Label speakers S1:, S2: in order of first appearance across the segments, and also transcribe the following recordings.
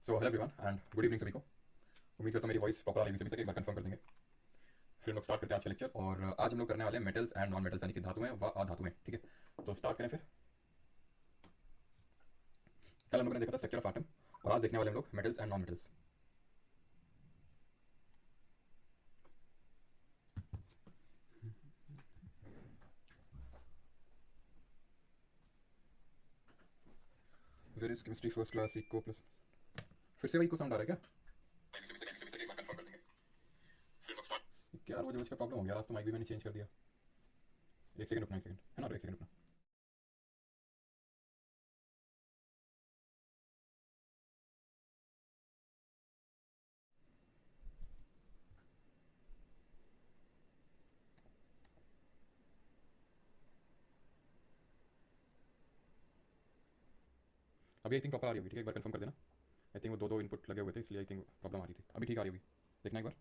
S1: So hello everyone and good evening सभी को। उम्मीद करता हूँ मेरी वॉइस प्रॉपर आ रही है सभी तक। एक बार कंफर्म कर देंगे फिर हम लोग स्टार्ट करते हैं आज का लेक्चर। और आज हम लोग करने वाले हैं मेटल्स एंड नॉन मेटल्स यानी कि धातुएं व अधातुएं। ठीक है, तो स्टार्ट करें फिर। कल हम लोगों ने देखा था स्ट्रक्चर ऑफ एटम और आज देखने वाले हम लोग metals and non metals. Where is chemistry first class eco plus. फिर से वही को साउंड आ रहा है क्या? एक बार कंफर्म कर देंगे फिर हम लोग स्टार्ट। क्या रोज रोज का प्रॉब्लम हो गया, आज तो माइक भी मैंने चेंज कर दिया। एक सेकंड रुकना, एक सेकंड है ना, एक सेकंड रुकना। अभी आई थिंक प्रॉपर आ रही होगी। ठीक है, एक बार कंफर्म कर देना। आई थिंक वो दो दो इनपुट लगे हुए थे इसलिए आई थिंक प्रॉब्लम आ रही थी। अभी ठीक आ रही होगी, देखना एक बार।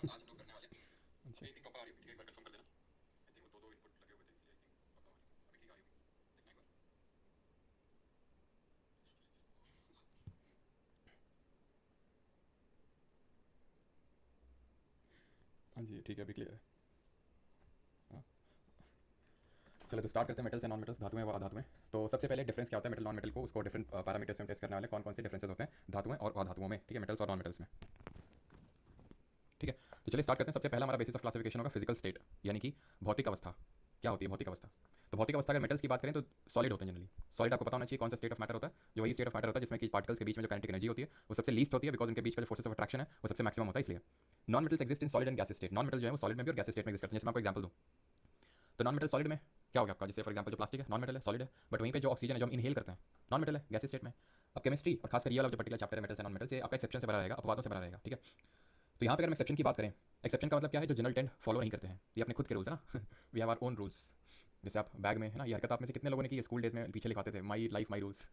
S1: आज हम लोग करने वाले अच्छा आई थिंक प्रॉपर आ रही होगी। ठीक है, एक बार कंफर्म कर देना। आई थिंक वो दो दो इनपुट लगे हुए थे इसलिए आई थिंक प्रॉब्लम आ रही थी। अभी ठीक आ रही होगी, देखना एक बार। हाँ जी ठीक है, अभी क्लियर है। हाँ चलो तो स्टार्ट करते हैं मेटल्स एंड नॉन मेटल्स, धातुएं व अधातुएं। तो सबसे पहले डिफरेंस क्या होता है मेटल नॉन मेटल को, उसको डिफरेंट पैरामीटर्स में टेस्ट करने वाले कौन कौन से डिफरेंसेस होते हैं धातुएं और अधातुओं में। ठीक है, मेटल्स और नॉन मेटल्स में। ठीक है, तो चलिए स्टार्ट करते हैं। सबसे पहला हमारा बेसिस ऑफ क्लासिफिकेशन होगा फिजिकल स्टेट, यानी कि भौतिक अवस्था। क्या होती है भौतिक अवस्था? तो भौतिक अवस्था अगर मेटल्स की बात करें तो सॉलिड होते हैं जनरली। सॉलिड आपको पता होना चाहिए कौन सा स्टेट ऑफ मैटर होता है, जो वही स्टेट ऑफ मैटर होता है जिसमें कि पार्टिकल्स के बीच में जो काइनेटिक एनर्जी होती है वो सबसे लीस्ट होती है, बिकॉज उनके बीच का जो फोर्सेस ऑफ अट्रैक्शन है वो सबसे मैक्सिमम होता है इसलिए। Non metals exist in solid and gas state. Non metal जो है वो सॉलिड में भी और गैस स्टेट में एक्जिस्ट करते हैं। जैसे मैं आपको एग्जांपल दूं तो नॉन मेटल सॉलिड में क्या होगा आपका, जैसे फॉर एग्जांपल जो प्लास्टिक है नॉन मेटल है, सॉलिड है, बट वहीं पे जो ऑक्सीजन है जो हम इनहेल करते हैं नॉन मेटल है, गैस स्टेट में। अब केमिस्ट्री और खासकर ये वाला जो पर्टिकुलर चैप्टर है मेटल्स एंड नॉन मेटल्स, ये आपका एक्सेप्शन से भरा रहेगा, अपवादों से भरा रहेगा। ठीक है, तो यहाँ पे अगर हम एक्सेप्शन की बात करें, एक्सेप्शन का मतलब क्या है, जो जनरल ट्रेंड फॉलो नहीं करते हैं, ये अपने खुद के रूल्स है ना। We have our own rules. जैसे आप बैग में है ना, ये हरकत आप में से कितने लोगों ने की स्कूल डेज में पीछे लिखाते थे माई लाइफ माई रूल्स,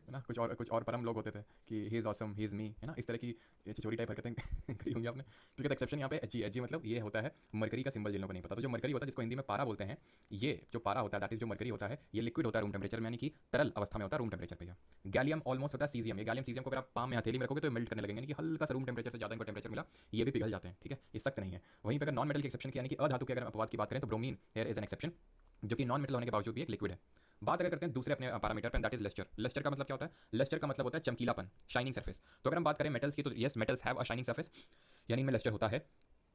S1: है ना। कुछ और परम लोग होते थे कि he is awesome he is me, है ना, इस तरह की चिचोरी टाइप हरकतें करी होंगी आपने। ठीक है, तो एक्सेप्शन यहाँ पे एच जी मतलब ये होता है मरकरी का सिंबल, जिन लोगों को नहीं पता। तो जो मरकरी होता है जिसको हिंदी में पारा बोलते हैं, ये जो पारा होता है दैट इज जो मरकरी होता है, ये लिक्विड होता है रूम टेम्परेचर में, यानी कि तरल अवस्था में होता है रूम टेम्परेचर पे। गैलियम ऑलमोस्ट होता है सीजियम। ये गैलियम सीजियम को अगर आप पाम में हथेली में रखोगे तो मेल्ट करने लगेंगे, यानी कि हल्का सा रूम टेम्परेचर से ज़्यादा इनको टेम्परेचर मिला ये भी पिघल जाते हैं। ठीक है, ये सख्त नहीं है। वहीं पर अगर नॉन मेटल की एक्सेप्शन की यानी कि अधातु की अगर अपवाद की बात करें तो bromine here is an exception, जो कि नॉन मेटल होने के बावजूद भी एक लिक्विड है। बात अगर करते हैं दूसरे अपने पैरामीटर पर, दैट इज लेस्टर। लेस्टर का मतलब क्या होता है? लेस्टर का मतलब होता है चमकीलापन, शाइनिंग सरफेस। तो अगर हम बात करें मेटल्स की तो yes, metals have a shining surface, यानी इनमें लेस्टर होता है।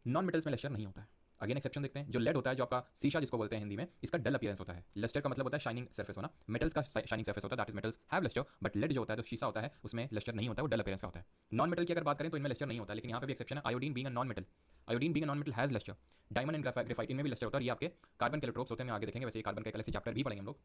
S1: नॉन मेटल्स में लेस्टर नहीं होता है। अगेन एक्सेप्शन देखते हैं, जो लेड होता है, जो आपका शीशा जिसको बोलते हैं हिंदी में, इसका डल अपीयरेंस होता है। लेस्टर का मतलब होता है शाइनिंग सरफेस होना। मेटल्स का शाइनिंग सरफेस होता है, that is metals have lustre, but lead जो होता है, जो शीशा होता है, उसमें लेस्टर नहीं होता है, वो डल अपीयरेंस का होता है। नॉन मेटल की अगर बात करें तो इनमें लेस्टर नहीं होता है, लेकिन यहाँ पे भी एक्सेप्शन है, iodine being a non metal. Iodine being a non metal has lustre. Diamond and graphite इनमें भी लेस्टर होता है, और ये आपके कार्बन के इलेक्ट्रोड्स होते हैं, आगे देखेंगे। वैसे ये कार्बन का एक अलग से चैप्टर भी पढ़ेंगे हम लोग।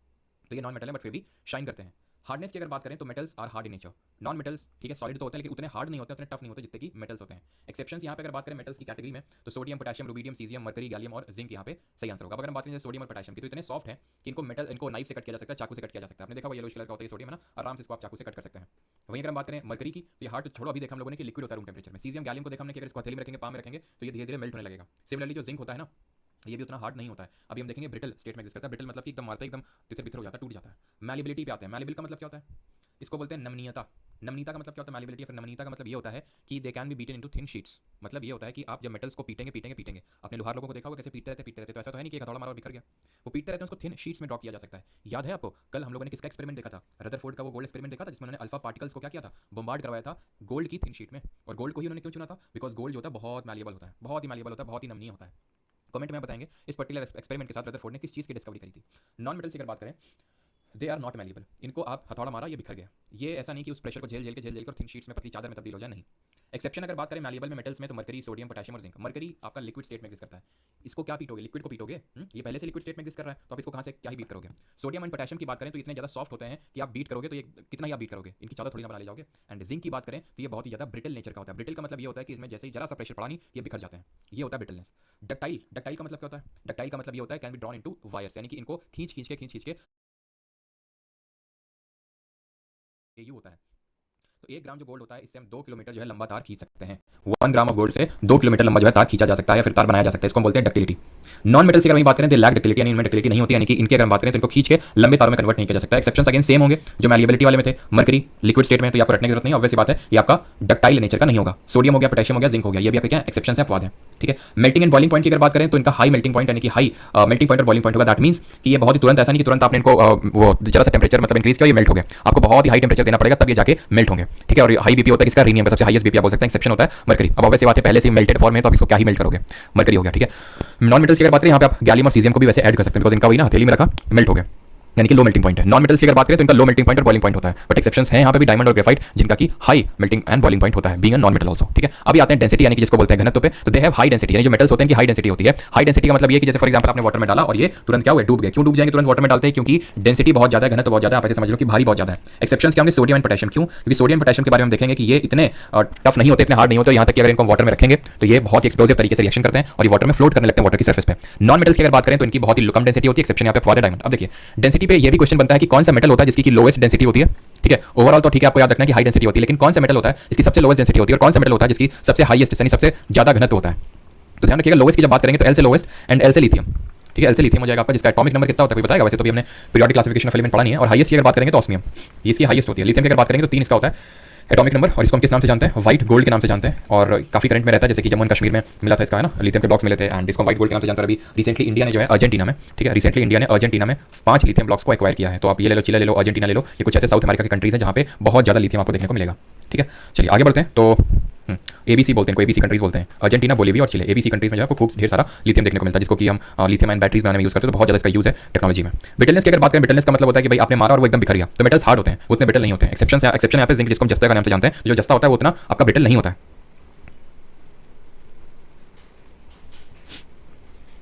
S1: तो ये नॉन मेटल है बट फिर भी शाइन करते हैं। हार्डनेस की अगर बात करें तो metals are hard in nature. Non metals ठीक है सॉलिड तो होते हैं लेकिन उतने हार्ड नहीं होते, उतने टफ नहीं होते जितने कि मेटल्स होते हैं। एक्सेप्शंस यहाँ पे अगर बात करें मेटल्स की कैटेगरी में तो sodium, potassium, rubidium, caesium, mercury, gallium और जिंक यहाँ पे सही आंसर होगा। अब अगर हम बात करें सोडियम और पोटेशियम की तो इतने सॉफ्ट हैं कि इनको नाइफ से कट किया जा सकता है, चाकू से कट किया जा सकता है। आपने देखा वो येलोइश कलर का होता है सोडियम, है ना, आराम से इसको आप चाकू से कट कर सकते हैं। वहीं अगर हम बात करें मरकरी की तो ये हार्ड तो छोड़ो, अभी देखा हम लोगों ने कि लिक्विड होता है रूम टेम्परेचर में। सीजियम, गैलियम को देखा हमने कि अगर इसको हथेली में रखेंगे, पाम में रखेंगे तो ये धीरे धीरे मेल्ट होने लगेगा। सिमिलरली जो जिंक होता है ना, ये भी उतना हार्ड नहीं होता है। अभी हम देखेंगे ब्रिटल स्टेट में एग्जिस्ट करता है। ब्रिटल मतलब कि एकदम मारता है, एकदम तितर बितर हो जाता है, टूट जाता है। मैलिबिलिटी पे आते हैं। मैलिबल का मतलब क्या होता है? इसको बोलते हैं नमनीयता। नमनीयता का मतलब क्या होता है? मैलिबिलिटी। फिर नमनीयता का मतलब ये होता है कि दे can be beaten into thin sheets. मतलब ये होता है कि आप जब मेटल्स को पीटेंगे पीटेंगे पीटेंगे, आपने लोहार लोगों को देखा होगा कैसे पीटते रहते, तो ऐसा तो है नहीं कि एक हथौड़ा मारा और बिखर गया। वो पीटते रहते हैं, उसको थिन शीट्स में ड्रॉ किया जा सकता है। याद है आपको कल हम लोगों ने किसका एक्सपेरिमेंट देखा था? रदरफोर्ड का वो गोल्ड एक्सपेरिमेंट देखा था, जिसमें उन्होंने अल्फा पार्टिकल्स को क्या किया था, बम्बार्ड करवाया था गोल्ड की थिन शीट में। और गोल्ड को ही उन्होंने क्यों चुना था? बिकॉज गोल्ड जो होता है बहुत मैलिएबल होता है, बहुत ही मैलिएबल होता है, बहुत ही नमनीय होता है। कमेंट में बताएंगे इस पर्टिकुलर एक्सपेरिमेंट के साथ रदरफोर्ड ने किस चीज़ की डिस्कवरी करी थी। नॉन मेटल की अगर बात करें, दे आर नॉट मैलिएबल। इनको आप हथौड़ा मारा ये बिखर गया। ये ऐसा नहीं कि उस प्रेशर को झेल कर थिन शीट्स में पतली चादर में तब्दील हो जाए, नहीं। एक्सेप्शन अगर बात करें मैलिएबल में मेटल्स में तो मरकरी, सोडियम, पोटेशियम और जिंक। मरकरी आपका लिक्विड स्टेट में एग्जिस्ट करता है। इसको क्या पीटोगे? लिक्विड को पीटोगे। ये पहले से लिक्विड स्टेट में एग्जिस्ट कर रहा है तो आप इसको कहाँ से क्या ही बीट करोगे। सोडियम एंड पोटेशियम की बात करें तो इतने ज़्यादा सॉफ्ट होते हैं कि आप बीट करोगे तो ये कितना ही आप बीट करोगे, इनकी चादर थोड़ी ना बना ले जाओगे। एंड जिंक की बात करें तो ये बहुत ही ज़्यादा ब्रिटल नेचर का होता है। ब्रिटल का मतलब ये होता है कि इसमें जैसे ही जरा सा प्रेशर पड़ा नहीं ये बिखर जाते हैं, ये होता है ब्रिटलनेस। डक्टाइल, डक्टाइल का मतलब क्या होता है? डक्टाइल का मतलब ये होता है can be drawn into wires, यानी कि इनको खींच के ये होता है। तो 1 ग्राम जो गोल्ड होता है इससे हम 2 किलोमीटर जो है लंबा तार खींच सकते हैं। 1 ग्राम ऑफ गोल्ड से 2 किलोमीटर लंबा जो है तार खींचा जा सकता है या फिर तार बनाया जा सकता है। इसको हम बोलते हैं डक्टिलिटी। नॉन मेटल्स की अगर बात करें तो लैक डक्टिलिटी यानी इनमें डक्टिलिटी नहीं होती, यानी कि इनकी अगर बात करें तो इनको खींच के लंबे तारों में कन्वर्ट नहीं किया जा सकता। एक्सेप्शंस अगेन सेम होंगे जो मैलिएबिलिटी वाले में थे। मरकरी लिक्विड स्टेट में तो आपको रटने की जरूरत नहीं, ऑब्वियस बात है ये आपका डक्टाइल नेचर का नहीं होगा। सोडियम हो गया, पोटेशियम हो गया, जिंक हो गया, ये भी आपके क्या एक्सेप्शन है, अपवाद है। ठीक है, मेल्टिंग एंड बॉइलिंग पॉइंट की अगर बात करें तो इनका हाई मेल्टिंग पॉइंट यानी कि हाई मेल्टिंग पॉइंट और बॉइलिंग पॉइंट होगा। दैट मींस कि ये बहुत ही तुरंत, ऐसा नहीं कि तुरंत आपने इनको वो जरा सा टेंपरेचर मतलब इंक्रीज किया ये मेल्ट हो गया। आपको बहुत ही हाई टेंपरेचर देना पड़ेगा तब ये जाके मेल्ट होंगे। ठीक है, और हाई बीपी होता है इसका रीनियम का सबसे हाईएस्ट बीपी आप बोल सकते हैं, एक्सेप्शन होता है मरकरी। अब ऑब्वियस बात है पहले से मेल्टेड फॉर्म में तो आप इसको क्या ही मेल्ट करोगे, मरकरी हो गया। ठीक है, नॉन मेटल्स की अगर बात करें यहाँ पे आप गैलियम और सीजियम को भी वैसे ऐड कर सकते हैं बिकॉज इनका वही ना हथेली में रखा मेल्ट हो गया, यानी कि लो मेल्टिंग पॉइंट है। नॉन मेटल्स की अगर बात करें तो इनका लो मेल्टिंग पॉइंट और बॉइलिंग पॉइंट होता है, बट एक्सेप्शंस हैं यहाँ पे भी डायमंड और ग्रेफाइट जिनका की high melting and boiling point होता है, being a non metal also. ठीक है, अभी आते हैं डेंसिटी यानी कि जिसको बोलते हैं घनत्व पे, तो दे हैव हाई डेंसिटी, यानी जो मेटल्स होते हैं कि हाई डेंसिटी होती है। हाई डेंसिटी का मतलब ये कि जैसे फॉर एग्जांपल आपने वाटर में डाला और ये तुरंत क्या हुआ, डूब गए। क्यों डूब जाएंगे तुरंत वाटर में डालते हैं, क्योंकि डेंसिटी बहुत ज्यादा है, घनत्व बहुत ज्यादा है, आप ऐसे समझ लो कि भारी बहुत ज्यादा है। एक्सेप्शंस क्या होंगे, सोडियम एंड पोटेशियम। क्यों, क्योंकि सोडियम पोटेशियम के बारे में हम देखेंगे कि ये इतने टफ नहीं होते, इतने हार्ड नहीं होते, यहाँ तक कि अगर इनको वाटर में रखेंगे तो ये बहुत ही एक्सप्लोसिव तरीके से रिएक्शन करते हैं और ये वाटर में फ्लोट करने लगते हैं वाटर की सर्फेस पे। नॉन मेटल्स की अगर बात करें तो इनकी बहुत ही कम डेंसिटी होती है, एक्सेप्शन यहाँ पे अपवाद है डायमंड। अब देखिए डेंसिटी पे ये भी क्वेश्चन बनता है कि कौन सा मेटल होता है जिसकी लोएस्ट डेंसिटी होती है। ठीक है, ओवरऑल तो ठीक है, आपको याद रखना है कि हाई डेंसिटी होती है, लेकिन कौन सा मेटल होता है जिसकी सबसे लोएस्ट डेंसिटी होती है और कौन सा मेटल होता है जिसकी सबसे हाईएस्ट यानी सबसे ज्यादा घनत्व होता है। तो ध्यान रखिएगा लोएस्ट की जब बात करेंगे तो एल से लोएस्ट एंड एल से लिथियम। ठीक है, एल से लिथियम हो जाएगा आपका, जिसका एटॉमिक नंबर कितना होता है कोई बताएगा, वैसे तो भी हमने पीरियोडिक क्लासिफिकेशन ऑफ एलिमेंट पढ़ा नहीं है। और हाईएस्ट की अगर बात करेंगे तो ऑस्मियम, ये इसकी हाईएस्ट होती है। लिथियम की अगर बात करेंगे तो 3 इसका होता है एटॉमिक नंबर, और इसको हम किस नाम से जानते हैं, व्हाइट गोल्ड के नाम से जानते हैं, और काफी करंट में रहता है, जैसे कि जम्मू एंड कश्मीर में मिला था इसका है ना, लिथियम के ब्लॉक्स मिले थे एंड इसको व्हाइट गोल्ड के नाम से जानते हैं। अभी रिसेंटली इंडिया ने जो है अर्जेंटीना में, ठीक है, रिसेंटली इंडिया ने अर्जेंटीना में 5 लिथियम ब्लॉक्स को एक्वायर किया है। तो आप ये ले लो, चिली ले लो, अर्जेंटीना ले लो, ये कुछ ऐसे साउथ अमेरिका की कंट्रीज हैं जहाँ पे बहुत ज्यादा लिथियम आपको देखने को मिलेगा। ठीक है, चलिए आगे बढ़ते हैं। तो एबीसी बोलते हैं, इनको एबीसी कंट्रीज बोलते हैं, अर्जेंटीना, बोलिविया और चिले। एबीसी कंट्रीज में जो है आपको खूब ढेर सारा लिथियम देखने को मिलता है, जिसको कि हम लिथियम आयन बैटरीज बनाने में यूज करते हैं, तो बहुत ज्यादा इसका यूज है टेक्नोलॉजी में। ब्रिटलनेस की अगर बात करें, ब्रिटलनेस का मतलब होता है कि भाई आपने मारा और वो एकदम बिखर गया, तो मेटल्स हार्ड होते हैं, उतने ब्रिटल नहीं होते हैं। एक्सेप्शन यहाँ पे जिंक, जिसको हम जस्ता का नाम से जानते हैं, जो जस्ता होता है वो उतना आपका ब्रिटल नहीं होता है।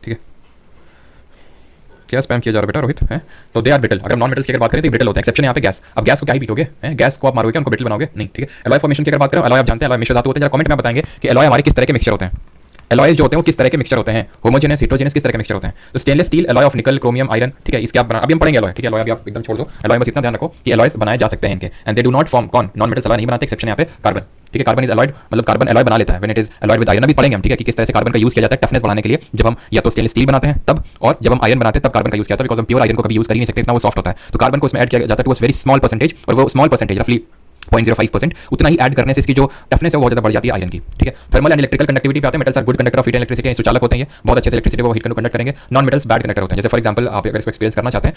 S1: ठीक है, क्या स्पैम किया जा रहा है बेटा रोहित है, तो दे आर ब्रिटल। अगर नॉन मेटल्स की अगर बात करें तो ब्रिटल होते हैं। एक्सेप्शन यहाँ पे गैस, अब गैस को क्या ही पीटोगे, गैस को आप मारोगे उनको ब्रिटल बनाओगे नहीं। ठीक है, एलॉय फॉर्मेशन की अगर बात करें, एलॉय आप जानते हैं, एलॉय मिश्र धातु होते हैं। जरा कमेंट में बताएंगे कि एलॉय हमारे किस तरह के मिक्सचर होते हैं, एलॉयज जो होते हैं वो किस तरह के मिक्सचर होते हैं, होमोजेनस, हेटेरोजेनस, किस तरह के मिक्सचर होते हैं। तो स्टेनलेस स्टील एलॉय ऑफ निकल, क्रोमियम, आयरन। ठीक है, इसके आप अभी हम पढ़ेंगे एलॉय। ठीक है, एलॉय अभी आप एकदम छोड़ दो, एलॉय बस इतना ध्यान रखो कि एलॉयज बनाए जा सकते हैं इनके, and they do not form, कौन नॉन मेटल्स एलॉय नहीं बनाते, एक्सेप्शन यहाँ पे कार्बन। ठीक है, कार्बन इज एलॉयड, मतलब कार्बन एलॉय बना लेता है when it is alloyed with iron. अभी पढ़ेंगे हम, ठीक है, कि किस तरह से कार्बन का यूज किया जाता है टफनेस बढ़ाने के लिए, जब हम या तो स्टेनलेस स्टील बनाते हैं तब, और जब हम आयरन बनाते हैं तब कार्बन का यूज किया जाता है, बिकॉज हम प्योर आयरन को कभी यूज कर ही नहीं सकते, इतना वो सॉफ्ट होता है। तो कार्बन को इसमें ऐड किया जाता है to a very small percentage, और वो स्मॉल परसेंटेज रफली 0.05%, उतना ही ऐड करने से इसकी जो टफनेस है वो बहुत ज्यादा बढ़ जाती है आयरन की। ठीक है, थर्मल एंड इलेक्ट्रिकल कंडक्टिविटी पे आते हैं। Metals are good conductor of heat and electricity, सुचालक होते हैं, ये बहुत अच्छे से इलेक्ट्रिसिटी को हीट को कंडक्ट करेंगे। नॉन मेटल्स बैड कंडक्टर होते हैं। जैसे फॉर एग्जांपल आप अगर इसको एक्सपीरियंस करना चाहते हैं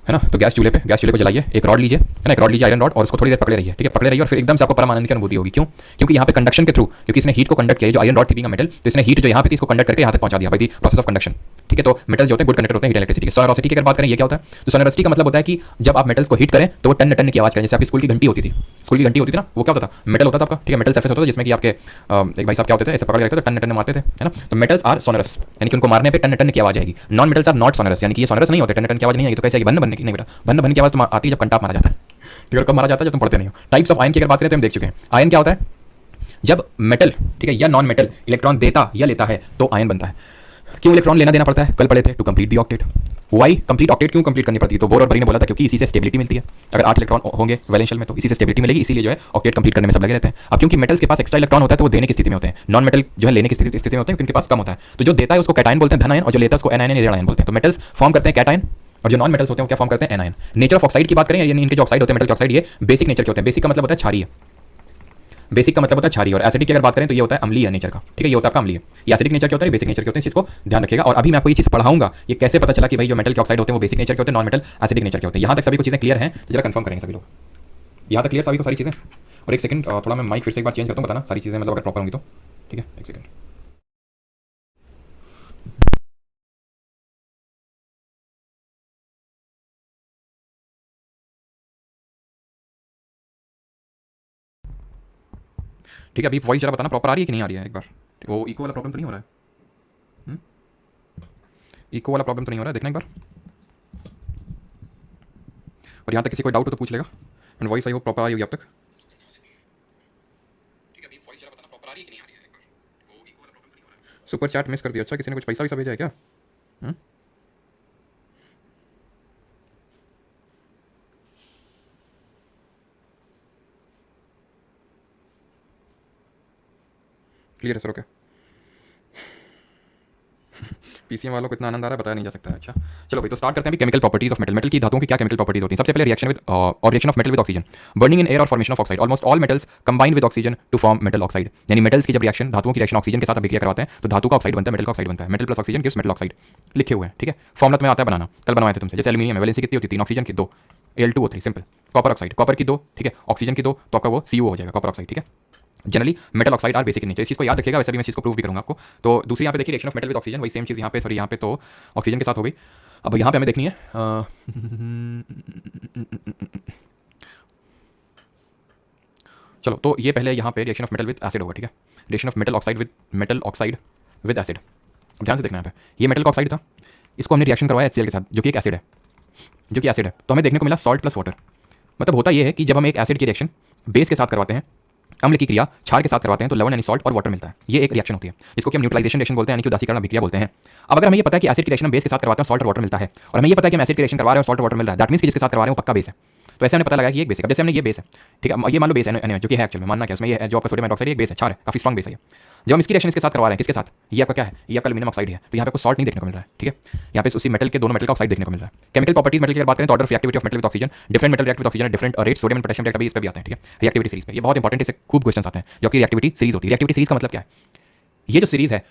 S1: है ना, तो गैस चूल्हे को जलाइए, एक रॉड लीजिए है ना, एक रॉड लीजिए आयरन रॉड, और उसको थोड़ी देर पकड़े रहिए। ठीक है, पकड़े रहिए और फिर एकदम से आपको परम आनंद की अनुभूति होगी। क्यों, क्योंकि यहाँ पे कंडक्शन के थ्रू, क्योंकि इसने हीट को कंडक्ट किया, जो आयरन रॉड थी बीइंग अ मेटल, तो इसने हीट जो यहाँ पे थी इसको कंडक्ट करके यहाँ तक पहुंचा दिया by the process of conduction. ठीक है, तो मेटल्स जो होते हैं गुड कंडक्टर होते हैं हीट इलेक्ट्रिसिटी। सोनोसिटी की अगर बात करें ये क्या होता है, तो सोनोसिटी का मतलब होता है कि जब आप मेटल्स को हीट करें तो वो टन टन की आवाज करें। जैसे आपकी स्कूल की घंटी होती थी, स्कूल की घंटी होती थी ना, वो क्या होता था, मेटल होता था आपका। ठीक है, मेटल सरफेस होता था जिसमें कि आपके एक भाई साहब क्या होते थे, ऐसे पकड़ के रखते थे, टन टन मारते थे है ना। तो मेटल्स आर सोनरस, यानी कि उनको मारने पे टन टन की आवाज आएगी। Non metals are not sonorous, यानी कि ये सोनरस नहीं होते, टन टन की आवाज नहीं आएगी। तो कैसे आएगी, भन्न भन्न की नहीं बेटा, भन्न भन्न की आवाज तो आती है जब कंटाप मारा जाता है। ठीक है, कब मारा जाता है, जब तुम पढ़ते नहीं हो। टाइप्स ऑफ आयन की अगर बात करें तो हम देख चुके हैं। आयन क्या होता है, जब मेटल, ठीक है, या नॉन मेटल इलेक्ट्रॉन देता या लेता है तो आयन बनता है। क्यों इलेक्ट्रॉन लेना देना पड़ता है, कल पढ़े थे, to complete the octet. Why complete octet क्यों कंप्लीट करनी पड़ती है, तो बोर और बरी ने बोला था क्योंकि इसी से स्टेबिलिटी मिलती है। अगर 8 इलेक्ट्रॉन होंगे वैलेंशियल में तो इसी से स्टेबिलिटी मिलेगी, इसीलिए जो है ऑक्टेट कंप्लीट करने में सब लगे रहते हैं। अब क्योंकि मेटल्स के पास एक्स्ट्रा इलेक्ट्रॉन होता है तो वो देने की स्थिति में होते हैं, नॉन मेटल जो है लेने की स्थिति में होते हैं क्योंकि उनके पास कम होता है। तो जो देता है उसको कैटायन बोलते हैं, धन आयन, और जो लेता है उसको एनायन या ऋण आयन बोलते हैं। तो मेटल्स फॉर्म करते हैं कैटायन, और जो नॉन मेटल्स होते हैं वो क्या फॉर्म करते हैं, एनायन। नेचर ऑफ ऑक्साइड की बात करें, यानी इनके जो ऑक्साइड होते हैं मेटल के ऑक्साइड, ये बेसिक नेचर के होते हैं। बेसिक का मतलब होता है क्षारीय, बेसिक का मतलब होता है क्षारीय, और एसिडिक की अगर बात करें तो ये होता है अम्लीय नेचर का। ठीक है, ये होता है आपका अम्लीय। ये एसिडिक नेचर के होते हैं, बेसिक नेचर के होते हैं, इस चीज को ध्यान रखिएगा। और अभी मैं आपको ये चीज पढ़ाऊंगा, ये कैसे पता चला कि भाई जो मेटल के ऑक्साइड होते हैं वो बेसिक नेचर के होते हैं, नॉन मेटल एसिडिक नेचर के होते हैं। यहाँ तक सभी को चीजें क्लियर हैं, तो जरा कंफर्म करेंगे सभी लोग। यहाँ तक क्लियर सभी को सारी चीजें। और एक सेकंड, थोड़ा मैं माइक फिर से एक बार चेंज करता हूँ, बताना सारी चीजें मतलब अगर प्रॉपर होंगी तो। ठीक है, एक सेकंड। ठीक है, अभी वॉइस जरा बताना प्रॉपर आ रही है कि नहीं आ रही है एक बार। वो इको वाला प्रॉब्लम तो नहीं हो रहा है, इको वाला प्रॉब्लम तो नहीं हो रहा है, देखना एक बार। और यहाँ तक किसी कोई डाउट हो तो पूछ लेगा। And voice I hope proper आई होगी अब तक। ठीक है, अभी वॉइस जरा बताना प्रॉपर आ रही है कि नहीं आ रही है एक बार। वो इको वाला प्रॉब्लम तो नहीं हो रहा है। सुपर चैट मिस कर दिया, अच्छा किसी ने कुछ पैसा वैसा भेजा है क्या? क्लियर है सर, ओके। पीसीएम वालों को इतना आनंद आ रहा है बताया नहीं जा सकता है। अच्छा चलो भाई, तो स्टार्ट करते हैं अभी chemical properties of metal. Metal की धातुओं की क्या केमिकल प्रॉपर्टीज होती हैं? सबसे पहले रिएक्शन विद और reaction of metal with oxygen, burning in air और formation of oxide. Almost all metals combine with oxygen to form metal oxide. यानी मेटल्स की जब रिएक्शन, धातुओं की रिएक्शन ऑक्सीजन के साथ अभिक्रिया करवाते हैं तो धातु का ऑक्साइड बनता है, मेटल का ऑक्साइड बनता है। Metal plus oxygen gives metal oxide, लिखे हुए हैं, ठीक है। फॉर्मुला में आता है बनाना, कल बनवाए थे तुमसे। जैसे एल्यूमिनियम है, वैलेंसी कितनी होती है? 3, ऑक्सीजन की 2, Al2O3 simple. Copper oxide, copper की 2, ठीक है, ऑक्सीजन की 2, तो आपका वो Cu हो जाएगा, कॉपर ऑक्साइड, ठीक है। Generally metal oxide are basic in nature, इस चीज़ को याद रखिएगा। वैसे भी मैं इस चीज़ को प्रूव भी करूंगा आपको। तो दूसरी यहाँ पे देखिए reaction of metal with oxygen, वही सेम चीज़ यहाँ पे, सॉरी यहाँ पे तो ऑक्सीजन के साथ हो गई। अब यहाँ पे हमें देखनी है चलो, तो ये पहले यहाँ पे reaction of metal with acid होगा, ठीक है। Reaction of metal oxide with acid. अब ध्यान से देखना यहाँ पे, ये मेटल का ऑक्साइड था, इसको हमने रिएक्शन करवाया HCl के साथ, जो कि एक एसिड है, तो हमें देखने को मिला सॉल्ट प्लस वाटर। मतलब होता यह है कि जब हम एक एसिड की रिएक्शन बेस के साथ करवाते हैं, अम्ल की क्रिया क्षार के साथ करवाते हैं, तो लवण यानी सॉल्ट और वाटर मिलता है। ये एक रिएक्शन होती है, जिसको कि हम न्यूट्रलाइजेशन रिएक्शन बोलते हैं, यानी कि उदासीकरण अभिक्रिया बोलते हैं। अब अगर हमें ये पता है कि एसिड की रिएक्शन हम बेस के साथ करवाते हैं, सॉल्ट और वाटर मिलता है, और हमें ये पता है कि हम एसिड की रिएक्शन करवा रहे हैं और सॉल्ट और वाटर मिल रहा है, दैट मींस कि जिसके साथ करवा रहे हैं वो पक्का बेस है। तो ऐसे हमने पता लगा कि एक बेस है। अब जैसे हमने ये बेस है, ठीक है, ये मान लो बेस है, जो कि है एक्चुअल में, मानना क्या उसमें, ये जो आपका सोडियम हाइड्रोक्साइड एक बेस है, क्षार है, काफी स्ट्रॉन्ग बेस है। जब हम इसकी रिएक्शन इसके साथ करवा रहे हैं, किसके साथ? ये आपका क्या है? ये आपका एल्यूमिनियम ऑक्साइड है। तो यहाँ पे कोई सॉल्ट नहीं देखने को मिल रहा है, ठीक है। यहाँ पे उसी मेटल के दोनों मेटल का ऑक्साइड देखने को मिल रहा है। केमिकल प्रॉपर्टीज मेटल की बात करें तो order of reactivity of metal with oxygen, different metal react with oxygen different rate, sodium and potassium react अभी इस पे भी आते हैं, ठीक है, रिएक्टिविटी सीरीज पे। ये बहुत इंपॉर्टेंट, इससे खूब क्वेश्चंस आते हैं, जो कि रिएक्टिविटी सीरीज होती है। रिएक्टिविटी सीरीज का मतलब क्या है? ये जो सीरीज है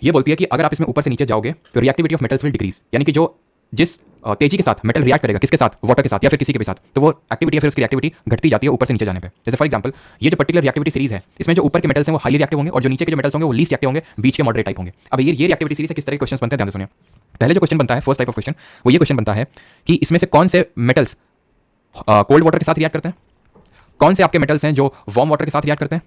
S1: ये बोलती है कि अगर आप इसमें ऊपर से नीचे जाओगे तो reactivity of metals will decrease, यानी कि जो जिस तेजी के साथ मेटल रिएक्ट करेगा, किसके साथ? वाटर के साथ या फिर किसी के भी साथ, तो वो एक्टिविटी या फिर उसकी रिएक्टिविटी घटती जाती है ऊपर से नीचे जाने पे। जैसे फॉर एग्जांपल ये जो पर्टिकुलर रिएक्टिविटी सीरीज है, इसमें जो ऊपर के मेटल्स हैं वो हाईली रिएक्टिव होंगे और जो नीचे के जो मेटल्स होंगे वो लीस्ट रिएक्टिव होंगे, बीच के मॉडरेट टाइप होंगे। अब ये रिएक्टिविटी सीरीज से किस तरह के क्वेश्चंस बनते हैं, ध्यान से सुनिए। पहले जो क्वेश्चन बनता है, फर्स्ट टाइप ऑफ क्वेश्चन, वो ये क्वेश्चन बनता है कि इसमें से कौन से मेटल्स कोल्ड वाटर के साथ रिएक्ट करते हैं, कौन से आपके मेटल्स हैं जो वार्म वाटर के साथ रिएक्ट करते हैं,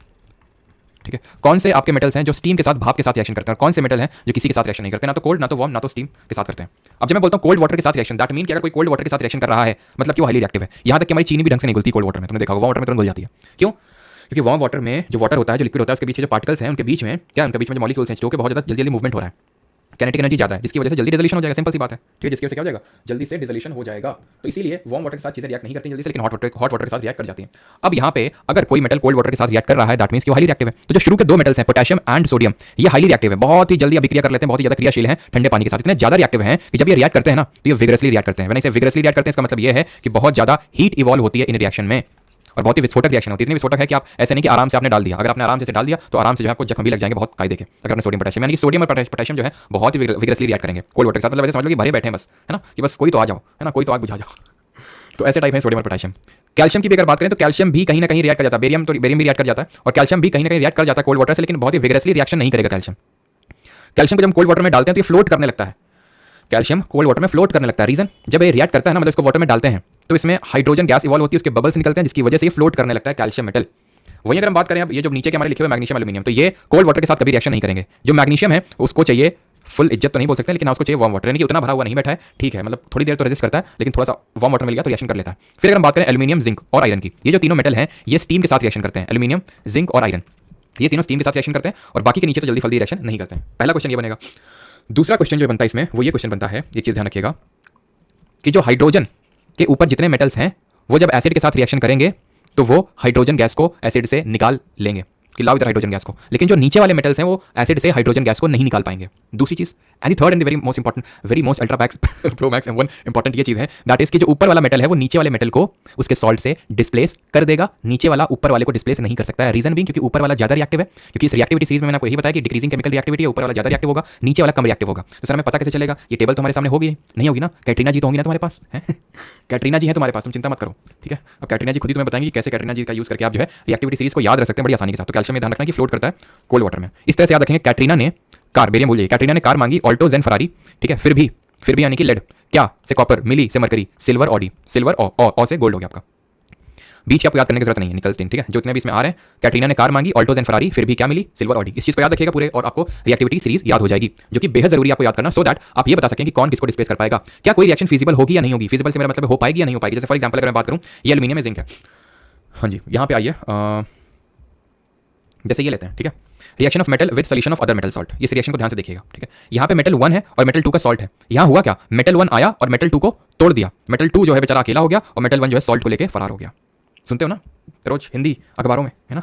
S1: ठीक है, कौन से आपके मेटल्स हैं जो स्टीम के साथ, भाप के साथ रिएक्शन करते हैं, और कौन से मेटल हैं जो किसी के साथ रिएक्शन नहीं करते, ना तो कोल्ड, ना तो वार्म, ना तो स्टीम के साथ करते हैं। अब जब मैं बोलता हूं कोल्ड वाटर के साथ रिएक्शन, दैट मीन कि अगर कोई कोल्ड वाटर के साथ रिएक्शन कर रहा है मतलब कि वो हाईली रिएक्टिव है। यहां तक कि हमारी चीनी भी ढंग से नहीं घुलती कोल्ड वाटर में, तुमने देखा होगा, वार्म वाटर में तुरंत घुल जाती है। क्यों? क्योंकि वार्म वाटर में जो वाटर होता है, जो लिक्विड होता है, उसके बीच जो पार्टिकल्स हैं, उनके बीच में क्या, उनके बीच में जो मॉलिक्यूल्स हैं, के बहुत ज़्यादा जल्दी जल्दी मूवमेंट हो रहा है, कैनेटिक एनर्जी ज़्यादा है, जिसकी वजह से जल्दी डिसोल्यूशन हो जाएगा, सिंपल सी बात है, ठीक है, जिसकी वजह से क्या हो जाएगा, जल्दी से डिसोल्यूशन हो जाएगा। तो इसीलिए वार्म वाटर के साथ चीजें रिएक्ट नहीं करती जल्दी से, लेकिन हॉट वाटर के साथ रिएक्ट कर जाती हैं। अब यहाँ पे अगर कोई मेटल कोल्ड वाटर के साथ रिएक्ट कर रहा है, दैट मींस कि वो हाईली रिएक्टिव है। तो जो शुरू के दो मेटल्स हैं, पोटेशियम एंड सोडियम, ये हाईली रिएक्टिव है, बहुत ही जल्दी अभिक्रिया कर लेते हैं, बहुत ही ज्यादा क्रियाशील हैं ठंडे पानी के साथ, इतने ज्यादा रिएक्टिव हैं कि जब ये रिएक्ट करते हैं ना तो ये विगरसली रिएक्ट करते हैं। व्हेन आई से विगरसली रिएक्ट करते हैं, इसका मतलब ये है कि बहुत ज्यादा हीट इवॉल्व होती है इन रिएक्शन में, और बहुत ही विस्फोटक रिएक्शन होती है। इतनी विस्फोटक है कि आप ऐसे नहीं कि आराम से आपने डाल दिया, अगर आपने आराम से डाल दिया तो आराम से जो है आपको जख्म भी लग जाएंगे बहुत कायदे के। अगर आपने सोडियम पोटेशियम, यानी कि सोडियम और पोटेशियम जो है बहुत ही विगरसली रिएक्ट करेंगे कोल्ड वाटर के साथ, मतलब ऐसे समझ लो कि भरे बैठे हैं बस, है ना, कि बस कोई तो आ जाओ, है ना, कोई तो आग बुझा जाओ। तो ऐसे टाइप है सोडियम और पोटेशियम। कैल्शियम की भी अगर बात करें तो कैल्शियम भी कहीं ना कहीं रिएक्ट कर जाता है, बेरियम भी रिएक्ट कर जाता है, और कैल्शियम भी कहीं ना कहीं रिएक्ट कर जाता है कोल्ड वाटर से, लेकिन बहुत ही विगरसली रिएक्शन नहीं करेगा कैल्शियम। कैल्शियम को जब कोल्ड वाटर में डालते हैं तो ये फ्लोट करने लगता है, कैल्शियम कोल्ड वाटर में फ्लोट करने लगता है। रीजन, जब ये रिएक्ट करता है ना, मतलब इसको वाटर में डालते हैं तो इसमें हाइड्रोजन गैस इवॉल्व होती है, उसके बबल्स निकलते हैं, जिसकी वजह से ये फ्लोट करने लगता है कैल्शियम मेटल। वहीं अगर हम बात करें अब ये जो नीचे के हमारे लिखे हुए मैग्नीशियम एल्यूमिनियम, तो ये कोल्ड वाटर के साथ कभी रिएक्शन नहीं करेंगे। जो मैग्नीशियम है उसको चाहिए फुल इज्जत तो नहीं बोल सकते, लेकिन उसको चाहिए वार्म वाटर, यानी कि उतना भरा हुआ नहीं बैठा है, ठीक है, मतलब थोड़ी देर तो रेजिस्ट करता है, लेकिन थोड़ा सा वार्म वाटर मिल गया तो रिएक्शन कर लेता है। फिर अगर हम बात करें एल्यूमिनियम, जिंक और आयरन की, ये जो तीनों मेटल हैं ये स्टीम के साथ रिएक्शन करते हैं। एल्यूमिनियम, जिंक और आयरन, ये तीनों स्टीम के साथ रिएक्शन करते हैं, और बाकी के नीचे तो जल्दी फल्दी रिएक्शन नहीं करते हैं। पहला क्वेश्चन ये बनेगा। दूसरा क्वेश्चन जो बनता है इसमें, वो ये क्वेश्चन बनता है, ये चीज ध्यान रखिएगा कि जो हाइड्रोजन के ऊपर जितने मेटल्स हैं वो जब एसिड के साथ रिएक्शन करेंगे तो वो हाइड्रोजन गैस को एसिड से निकाल लेंगे कि लाओ इधर हाइड्रोजन गैस को, लेकिन जो नीचे वाले मेटल्स हैं वो एसिड से हाइड्रोजन गैस को नहीं निकाल पाएंगे। दूसरी चीज, and third and very most important, very most ultra max pro max M one important ये चीज है, दैट इज कि जो ऊपर वाला मेटल है वो नीचे वाले मेटल को उसके सॉल्ट से डिस्प्लेस कर देगा, नीचे वाला ऊपर वाले को डिस्प्लेस नहीं कर सकता है। रीजन भी क्योंकि ऊपर वाला ज्यादा रिएक्टिव है, क्योंकि इस रिएक्टिविटी सीरीज में मैंने आपको यही बताया कि डिक्रीजिंग केमिकल रिएक्टिविटी है, ऊपर वाला ज्यादा रिएक्टिव होगा, नीचे वाला कम रिएक्टिव होगा। तो सर हमें पता कैसे चलेगा? ये टेबल तो हमारे सामने होगी नहीं, होगी ना, कैटरीना जी तो होंगी ना तुम्हारे पास, कैटरीना जी है तुम्हारे पास, तुम चिंता मत करो, ठीक है। अब कैटरीना जी खुद ही तुम्हें बताएंगे कि कैसे कैटरीना जी का यूज करके आप जो है रिएक्टिविटी सीरीज को याद रख सकते हैं बड़ी आसानी के साथ। तो कैल्शियम में ध्यान रखना कि फ्लोट करता है कोल्ड वाटर में, इस तरह से याद रखेंगे। कैटरीना ने कार, बेरियम भूल जाइए, कैटरीना ने कार मांगी, ऑल्टो जेन फरारी, ठीक है, फिर भी यानी कि लेड, क्या से कॉपर, मिली से मरकरी, सिल्वर ऑडी, सिल्वर ओ से गोल्ड हो गया आपका। बीच की आपको याद करने की जरूरत नहीं है, निकल टिन, ठीक है, जो इतने भी इसमें आ रहे हैं। कैटरीना ने कार मांगी, ऑल्टो जेन फरारी, फिर भी क्या मिली? Silver Audi. इस चीज को याद रखिएगा पूरे, और आपको रिएक्टिविटी सीरीज याद हो जाएगी, जो कि बेहद जरूरी है आपको याद करना, सो दैट आप ये बता सकें कि कौन किसको डिस्प्लेस कर पाएगा, क्या कोई रिएक्शन फिजिबल होगी या नहीं होगी। फिजिबल से मेरा मतलब हो पाएगी या नहीं हो पाएगी। जैसे फॉर एग्जांपल अगर मैं बात करूं, ये एल्यूमिनियम जिंक है, हाँ जी, यहाँ पे आइए, जैसे ये लेते हैं, ठीक है, reaction of metal with solution of other metal salt. इस रिएक्शन को ध्यान से देखिएगा, ठीक है। यहाँ पे मेटल 1 है और मेटल 2 का सॉल्ट है। यहाँ हुआ क्या, मेटल 1 आया और मेटल 2 को तोड़ दिया, मेटल 2 जो है बेचारा अकेला हो गया, और मेटल 1 जो है सॉल्ट को लेके फरार हो गया। सुनते हो ना रोज हिंदी अखबारों में, है ना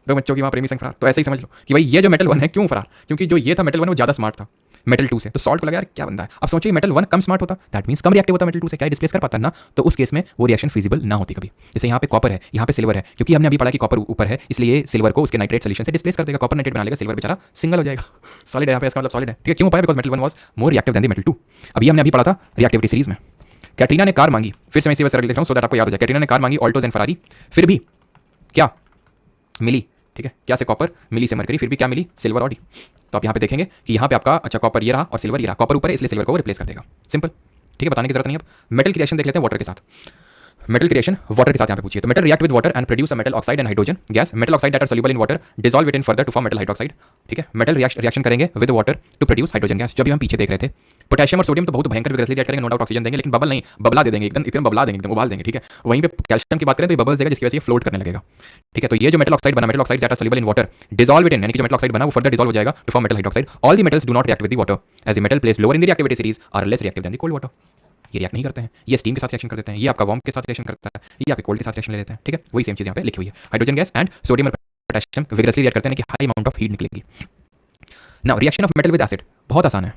S1: दो बच्चों की वहाँ प्रेमी संग फरार। तो ऐसे ही समझ लो कि भाई ये जो मेटल 1 है क्यों फरार, क्योंकि जो ये था मेटल 1 वो ज़्यादा स्मार्ट था, मेटल 2 से, तो सॉल्ट को लगा यार क्या बंदा है। अब सोचिए मेटल 1 कम स्मार्ट होता, दैट मींस कम रिएक्टिव होता मेटल 2 से, क्या डिस्प्लेस कर पाता ना, तो उस केस में वो रिएक्शन फिजिबल ना होती कभी। जैसे यहाँ पे कॉपर है, यहाँ पे सिल्वर है, क्योंकि हमने अभी पढ़ा कि कॉपर ऊपर है, इसलिए सिल्वर को उसके नाइट्रेट सोल्यूशन से डिस्प्लेस कर देगा, कॉपर नाइट्रेट बना लेगा, सिल्वर बेचारा सिंगल हो जाएगा। सॉलिड है यहाँ पे, इसका मतलब सॉलिड है, ठीक है। क्यों हो पाया? Because metal 1 was more reactive than the metal 2। अभी हमने अभी पढ़ा था रिएक्टिविटी सीरीज में, कैटरीना ने कार मांगी, फिर से मैं इसी वजह से लिख रहा हूँ सो दैट आपको याद हो जाए। कैटरीना ने कार मांगी ऑल्टोज एंड फरारी, फिर भी क्या मिली, ठीक है, क्या से कॉपर, मिली से मरकरी, फिर भी क्या मिली, सिल्वर ऑडी। तो आप यहाँ पे देखेंगे कि यहाँ पे आपका अच्छा कॉपर ये रहा और सिल्वर ये रहा, कॉपर ऊपर है इसलिए सिल्वर को रिप्लेस कर देगा, सिंपल, ठीक है, बताने की जरूरत नहीं। अब मेटल क्रिएशन देख लेते हैं वाटर के साथ। मेटल क्रिएशन वाटर के साथ यहाँ पे पूछिए, तो metal react with water and produce a metal oxide and hydrogen gas, metal oxide that are soluble in water dissolve it in further to form metal hydroxide, ठीक है। मेटल रिएक्शन करेंगे with water to produce hydrogen gas, जो भी हम पीछे देख रहे थे। पोटेशियम और सोडियम तो बहुत भयंकर विग्रेसली रिएक्ट करेंगे, नो डाउट ऑक्सीजन देंगे, लेकिन बबल नहीं, बबला दे देंगे एकदम, इतना बबला देंगे एकदम, उबाल देंगे, ठीक है। वहीं पे कैल्शियम की बात करें तो ये बबल्स देगा जिसकी वजह से ये फ्लोट करने लगेगा, ठीक है। तो ये जो मेटल ऑक्साइड बना, metal oxide that are soluble in water dissolve it in, यानी कि जो मेटल ऑक्साइड बना वो फर्दर डिसॉल्व हो जाएगा to form metal hydroxide. All the metals do not react with the water as the metal place lower in the reactivity series are less reactive than the cold water. ये react नहीं करते हैं, ये steam के साथ reaction कर देते हैं, ये आपका वार्म के साथ रिएक्शन करता है, ये आपके कोल्ड के साथ रिएक्शन ले लेते हैं, ठीक है। वही सेम चीज यहाँ पे लिखी हुई है, हाइड्रोजन गैस एंड सोडियम और पोटेशियम विग्रेसली रिएक्ट करते हैं कि हाई अमाउंट ऑफ हीट निकलेगी। Now reaction of metal with acid बहुत आसान है,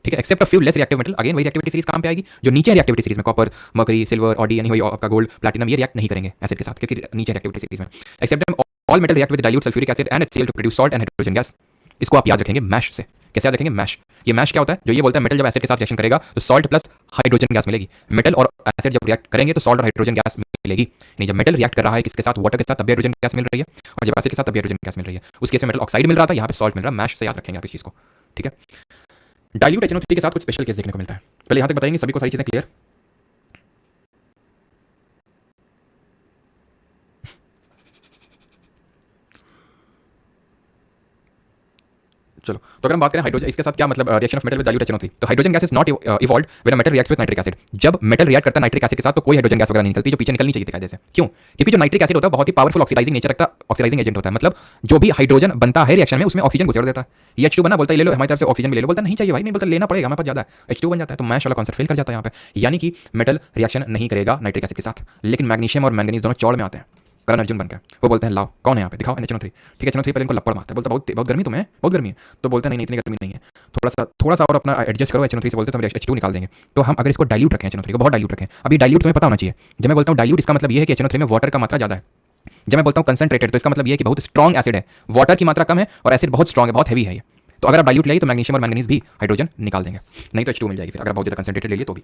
S1: ठीक है, except a few less reactive metal, again वही रिएक्टिविटी सीरीज काम पे आएगी जो नीचे रिएक्टिविटी सीरीज में कॉपर, मर्करी, सिल्वर, ऑडी यानी वही आपका गोल्ड, प्लैटिनम, ये रिएक्ट नहीं करेंगे एसिड के साथ क्योंकि नीचे रिएक्टिविटी सीरीज में। Except all metal react with dilute sulphuric acid and HCl to produce salt and hydrogen gas. इसको आप याद रखेंगे मैश से। कैसे याद रखेंगे? मैश। ये मैश क्या होता है? जो ये बोलता है मेटल जब एसिड के साथ रिएक्शन करेगा तो सॉल्ट प्लस हाइड्रोजन गैस मिलेगी, मेटल और एसिड जब रिएक्ट करेंगे तो सॉल्ट और हाइड्रोजन गैस मिलेगी। नहीं, जब मेटल रिएक्ट कर रहा है किसके साथ? वाटर के साथ, तब भी हाइड्रोजन गैस मिल रही है, और जब एसिड के साथ तब भी हाइड्रोजन गैस मिल रही है। उस केस में मेटल ऑक्साइड मिल रहा था, यहाँ पे सॉल्ट मिल रहा है, मैश से याद रखेंगे आप इस चीज को, ठीक है। डाइल्यूट HNO3 के साथ कुछ स्पेशल केस देखने को मिलता है, पहले यहाँ तक बताएंगे, सभी को सारी चीजें क्लियर। चलो, तो अगर हम बात करें हाइड्रोजन, इसके साथ क्या मतलब reaction of metal with dilute HNO3, तो hydrogen gas is not evolved when a metal reacts with nitric acid. जब मेटल रिएक्ट करता है नाइट्रिक एसिड के साथ तो कोई हाइड्रोजन गैस वगैरह नहीं निकलती, जो पीछे निकलनी चाहिए थी कायदे से। क्यों? क्योंकि जो नाइट्रिक एसिड होता है बहुत ही पावरफुल ऑक्सीडाइजिंग नेचर रखता है, ऑक्सीडाइजिंग एजेंट होता है, मतलब जो भी हाइड्रोजन बनता है रिएक्शन में उसमें ऑक्सीजन घुसेड़ देता है। ये H2 बना, बोलता है ले लो, हमारी तरफ से ऑक्सीजन भी ले लो, बोलता नहीं चाहिए भाई, नहीं, बोलता लेना पड़ेगा, हमारे पास ज्यादा है, H2 बन जाता है, तो मैश वाला कॉन्सेप्ट फेल कर जाता है यहाँ पे। यानी कि मेटल रिएक्शन नहीं करेगा नाइट्रिक एसिड के साथ, लेकिन मैग्नीशियम और मैंगनीज दोनों चौड़ में आते हैं, करण अर्जुन बनकर। वो बोलते हैं लाओ, कौन है यहाँ पे, दिखाओ HNO3, ठीक है। HNO3 पहले इनको लपड़ मारता है, बोलता बहुत गर्मी तुम्हें, बहुत गर्मी है, तो बोलते नहीं इतनी गर्मी नहीं है, थोड़ा सा और अपना एडजस्ट करो HNO3 से, बोलते हैं तो हम H2 निकाल देंगे। तो हम अगर इसको डाइल्यूट रखें, HNO3 को बहुत डाइल्यूट रखें, अभी डाइल्यूट तुम्हें पता होना चाहिए, जब मैं बोलता हूँ डाइल्यूट इसका मतलब ये है कि HNO3 में वाटर का मात्रा ज़्यादा है, जब मैं बोलता हूँ कंसंट्रेटेड तो इसका मतलब ये है कि बहुत स्ट्रॉन्ग एसिड है, वाटर की मात्रा कम है और एसिड बहुत स्ट्रॉन्ग है, बहुत हैवी है ये। तो अगर आप डाइल्यूट ले तो मैग्नीशियम और मैंगनीज भी हाइड्रोजन निकाल देंगे, नहीं तो H2 मिल जाएगी फिर, अगर बहुत ज़्यादा कंसंट्रेटेड ले लिए तो भी,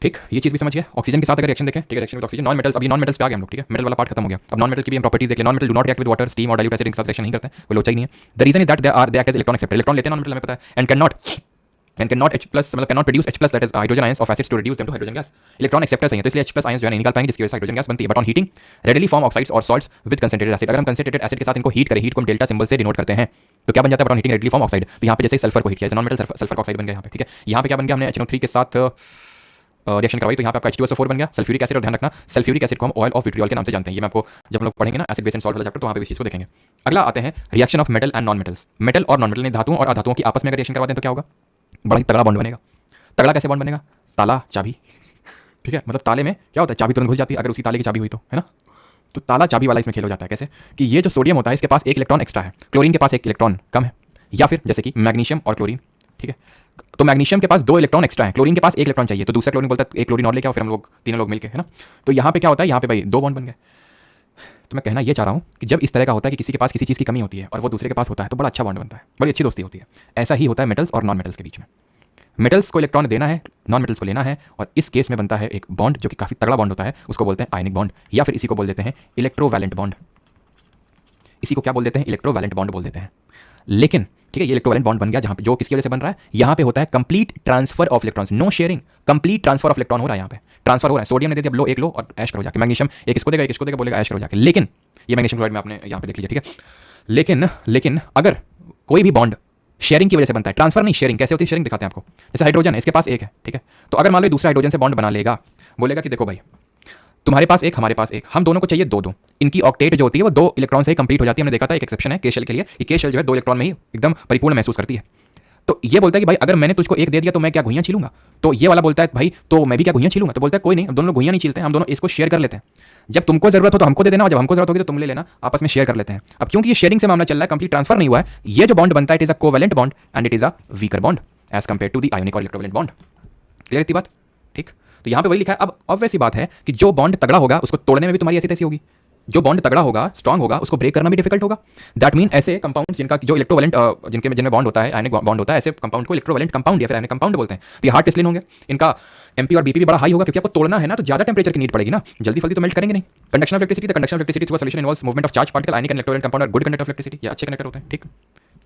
S1: ठीक। ये चीज़ भी समझिए। ऑक्सीजन के साथ अगर रिएक्शन देखें, ठीक है, reaction with oxygen, non metals, अभी नॉन मेटल्स पे आ गए हम लोग, ठीक है, मेटल वाला पार्ट खत्म हो गया, अब नॉन मेटल की भी हम प्रॉपर्टीज देख लें। Non metal do not react with water, steam और डाइल्यूट एसिड के साथ रिएक्शन नहीं करते, वो लोचा ही नहीं है। The reason is that they act as electron acceptor, electron लेते हैं नॉन मेटल, हमें पता है, and can not H plus मतलब can not produce H plus that is hydrogen ions of acids to reduce them to hydrogen gas. Electron acceptors हैं तो इसलिए H plus ions जो है नहीं निकाल पाएंगे, जिसकी वजह से हाइड्रोजन गैस बनती है। But on heating readily form oxides और सॉल्ट्स विद कंसंट्रेटेड एसिड। अगर हम कंसंट्रेटेड एसिड के साथ इनको हीट करें, हीट को हम डेल्टा सिंबल से डिनोट करते हैं, तो क्या बन जाता है? But on heating readily form oxide. तो यहाँ पे जैसे सल्फर को हीट किया, नॉन मेटल सल्फर ऑक्साइड बन गया यहाँ पे, ठीक है। यहाँ पे क्या बन गया? हमने HNO3 के साथ रिएक्शन करवाई तो यहाँ पे आपका H2SO4 बन गया, सल्फ्यूरिक एसिड। और ध्यान रखना सल्फ्यूरिक एसिड को हम ऑयल ऑफ विट्रियोल के नाम से जानते हैं, ये मैं आपको जब हम लोग पढ़ेंगे ना एसिड बेस एंड सॉल्ट वाला चैप्टर, तो वहाँ पे इस चीज़ को देखेंगे। अगला आते हैं reaction of metal and non metals. Metal और नॉन मेटल ने धातुओं और अधातुओं की आपस में अगर रिएक्शन करवाते हैं तो क्या होगा? बड़ा ही तगड़ा बॉन्ड बनेगा। तगड़ा कैसे बॉन्ड बनेगा? ताला चाबी, ठीक है, मतलब ताले में क्या होता है? चाबी तुरंत घुस जाती है अगर उसी ताले की चाबी हुई तो, है ना। तो ताला चाबी वाला इसमें खेल हो जाता है। कैसे? कि ये जो सोडियम होता है इसके पास एक इलेक्ट्रॉन एक्स्ट्रा है, क्लोरीन के पास एक इलेक्ट्रॉन कम है, या फिर जैसे कि मैग्नीशियम और क्लोरीन, ठीक है, तो मैग्नीशियम के पास 2 इलेक्ट्रॉन एक्स्ट्रा है, क्लोरीन के पास 1 इलेक्ट्रॉन चाहिए, तो दूसरा क्लोरीन बोलता है एक क्लोरीन और लेके आओ, फिर हम लोग तीनों लोग मिलके, है ना। तो यहाँ पे क्या होता है? यहाँ पे भाई 2 बॉन्ड बन गए। तो मैं कहना ये चाह रहा हूँ कि जब इस तरह का होता है कि किसी के पास किसी चीज़ की कमी होती है और वो दूसरे के पास होता है तो बड़ा अच्छा बॉन्ड बनता है, बड़ी अच्छी दोस्ती होती है। ऐसा ही होता है मेटल्स और नॉन मेटल्स के बीच में। मेटल्स को इलेक्ट्रॉन देना है, नॉन मेटल्स को लेना है, और इस केस में बनता है एक बॉन्ड जो कि काफ़ी तगड़ा बॉन्ड होता है, उसको बोलते हैं आयनिक बॉन्ड, या फिर इसी को बोल देते हैं इलेक्ट्रोवैलेंट बॉन्ड। इसी को क्या बोल देते हैं? इलेक्ट्रोवैलेंट बॉन्ड बोल देते हैं। लेकिन ठीक है, ये इलेक्ट्रोवैलेंट बॉन्ड बन गया, जहाँ पे जो किसकी वजह से बन रहा है? यहाँ पे होता है complete transfer of electrons, no sharing, complete transfer of electron हो रहा है। यहाँ पे ट्रांसफर हो रहा है, सोडियम ने दे दिया, लो एक लो और ऐश करो जाके, मैग्नीशियम एक इसको देगा, एक इसको देगा, बोलेगा ऐश करो जाके। लेकिन ये मैग्नीशियम क्लोराइड में आपने यहाँ पे देख लीजिए, ठीक है। लेकिन अगर कोई भी बॉन्ड शेयरिंग की वजह से बनता है, ट्रांसफर नहीं, शेयरिंग। कैसे होती है शेयरिंग? दिखाते हैं आपको। जैसे हाइड्रोजन है, इसके पास एक है, ठीक है, तो अगर मान लो दूसरा हाइड्रोजन से बॉन्ड बना लेगा, बोलेगा कि देखो भाई तुम्हारे पास एक, हमारे पास एक, हम दोनों को चाहिए 2-2, इनकी ऑक्टेट जो होती है वो 2 इलेक्ट्रॉन से ही कंप्लीट हो जाती है। हमने देखा था, एक एक्सेप्शन है के शेल के लिए, ये के शेल जो है 2 इलेक्ट्रॉन में ही एकदम परिपूर्ण महसूस करती है। तो ये बोलता है कि भाई अगर मैंने तुझको एक दे दिया तो मैं क्या घुइयां छीलूंगा? तो ये वाला बोलता है भाई तो मैं भी क्या घुइयां छीलूंगा? तो बोलता है कोई नहीं, हम दोनों घुइयां नहीं छीलते हैं, हम दोनों इसको शेयर कर लेते हैं। जब तुमको जरूरत हो तो हमको दे देना, और जब हमको जरूरत होगी तो तुम ले लेना, आपस में शेयर कर लेते हैं। अब क्योंकि ये शेयरिंग से मामला चल रहा है, कंप्लीट ट्रांसफर नहीं हुआ है, ये जो बॉन्ड बनता है it is a covalent bond and it is a weaker bond. As compare to the ionic और इलेक्ट्रोवैलेंट बॉन्ड। क्लियर इतनी बात? ठीक, तो यहाँ पे वही लिखा है। अब ऑब्वियस सी बात है कि जो बॉन्ड तगड़ा होगा उसको तोड़ने में भी तुम्हारी ऐसी तैसी होगी, जो बॉन्ड तगड़ा होगा स्ट्रांग होगा उसको ब्रेक करना भी डिफिकल्ट होगा। दैट मीन ऐसे कंपाउंड्स जिनका जो इलेक्ट्रोवैलेंट जिनमें बॉन्ड होता है, आयनिक बॉन्ड होता है, ऐसे कंपाउंड को इलेक्ट्रोवैलेंट कंपाउंड या फिर आयनिक कंपाउंड बोलते हैं। तो ये हार्ड क्रिस्टलाइन होंगे, इनका एमपी और बीपी भी बड़ा हाई होगा, क्योंकि आपको तोड़ना है ना, तो ज्यादा टेंपरेचर की नीड पड़ेगी ना, जल्दी जल्दी तो मेल्ट करेंगे नहीं। Conduction of electricity, the conduction of electricity through a solution involves movement of charge particle. Ionic and electrovalent compound are good conductor of electricity, ये अच्छे कंडक्टर होते हैं। ठीक,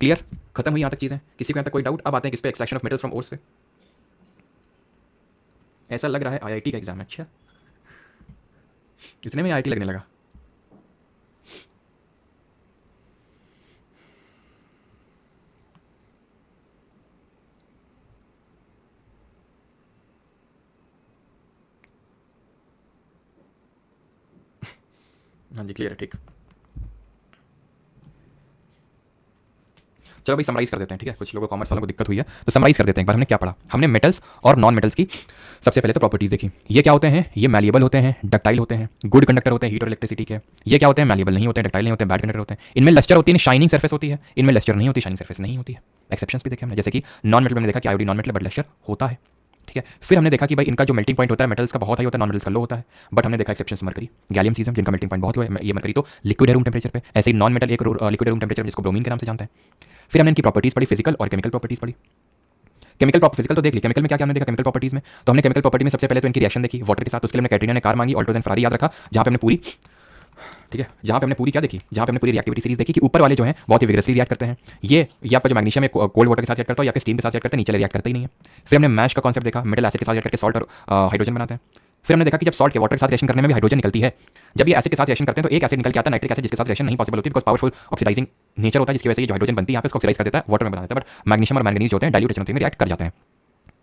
S1: क्लियर, खत्म हुई यहाँ तक चीजें, किसी को यहाँ तक कोई डाउट? अब आते हैं किस पे, एक्सट्रैक्शन ऑफ मेटल्स फ्रॉम ओर से। ऐसा लग रहा है आईआईटी का एग्जाम है। अच्छा, इतने में आईआईटी लगने लगा। हाँ जी, क्लियर है। ठीक, चलो भाई समराइज कर देते हैं। ठीक है, कुछ लोगों कॉमर्स वालों को दिक्कत हुई है तो समराइज कर देते हैं एक बार। हमने क्या पढ़ा? हमने मेटल्स और नॉन मेटल्स की सबसे पहले तो प्रॉपर्टीज देखी। ये क्या होते हैं? ये मैलिएबल होते हैं, डक्टाइल होते हैं, गुड कंडक्टर होते हैं हीट और इलेक्ट्रिसिटी के। ये क्या होते हैं? मैलिएबल नहीं होते हैं, डक्टाइल नहीं होते हैं, बैड कंडक्टर होते हैं। इनमें लस्टर होती है, शाइनिंग सरफेस होती है, इनमें लस्टर नहीं होती, शाइनिंग सरफेस नहीं होती है। एक्सेप्शंस भी देखे हमने, जैसे कि नॉन मेटल में देखा कि iodine non metal but lustre होता है। ठीक है, फिर हमने देखा कि भाई इनका जो मेल्टिंग पॉइंट होता है मेटल्स का बहुत हाई होता है, नॉन मेटल्स का लो होता है। बट हमने देखा एक्सेप्शंस मरकरी, गैलियम, सीजियम, जिनका मेल्टिंग पॉइंट बहुत लो है। ये मरकरी तो लिक्विड है रूम टेम्परेचर पे, ऐसे ही नॉन मेटल एक लिक्विड रूम टेम्परेचर जिसको ब्रोमीन के नाम से जानते हैं। फिर हमने इनकी प्रॉपर्टीज पढ़ी, फिजिकल और केमिकल प्रॉपर्टीज पढ़ी। फिजिकल तो देख ली, केमिकल में क्या क्या हमने देखा? केमिकल प्रॉपर्टीज में तो हमने केमिकल प्रॉपर्टी में सबसे पहले तो इनकी रिएक्शन देखी वाटर के साथ। उसके लिए हमने कैटरीना ने कार मांगी, ऑल्टोज एंड फरारी याद रखा, जहां पे हमने पूरी, ठीक है, जहां पे हमने पूरी क्या देखी? जहां पे हमने पूरी रिएक्टिविटी सीरीज देखी कि ऊपर वाले जो हैं बहुत ही विग्रेसली रिएक्ट करते हैं। ये आपका जो मैग्नीशियम है कोल्ड वाटर के साथ रिएक्ट करता है या फिर स्टीम के साथ रिएक्ट करते हैं, नीचे रिएक्ट करते ही नहीं है। फिर हमने मैश का कॉन्सेप्ट देखा, मेटल एसिड के साथ रिएक्ट करके सॉल्ट और हाइड्रोजन बनाते हैं। फिर हमने देखा कि जब सॉल्ट के वाटर के साथ रिएक्शन करने में भी हाइड्रोजन निकलती है। जब ये एसिड के साथ रिएक्शन करते हैं तो एक एसिड निकल के आता है नाइट्रिक एसिड, जिसके साथ रिएक्शन नहीं पॉसिबल होती, बिकॉज पावरफुल ऑक्सीडाइजिंग नेचर होता है, जिसकी वजह से ये जो हाइड्रोजन बनती है यहाँ पे इसको ऑक्सीडाइज कर देता है, वाटर में बना देता है। बट मैग्नीशियम और मैंगनीज जो होते हैं डाइल्यूट एच में रिएक्ट कर जाते हैं।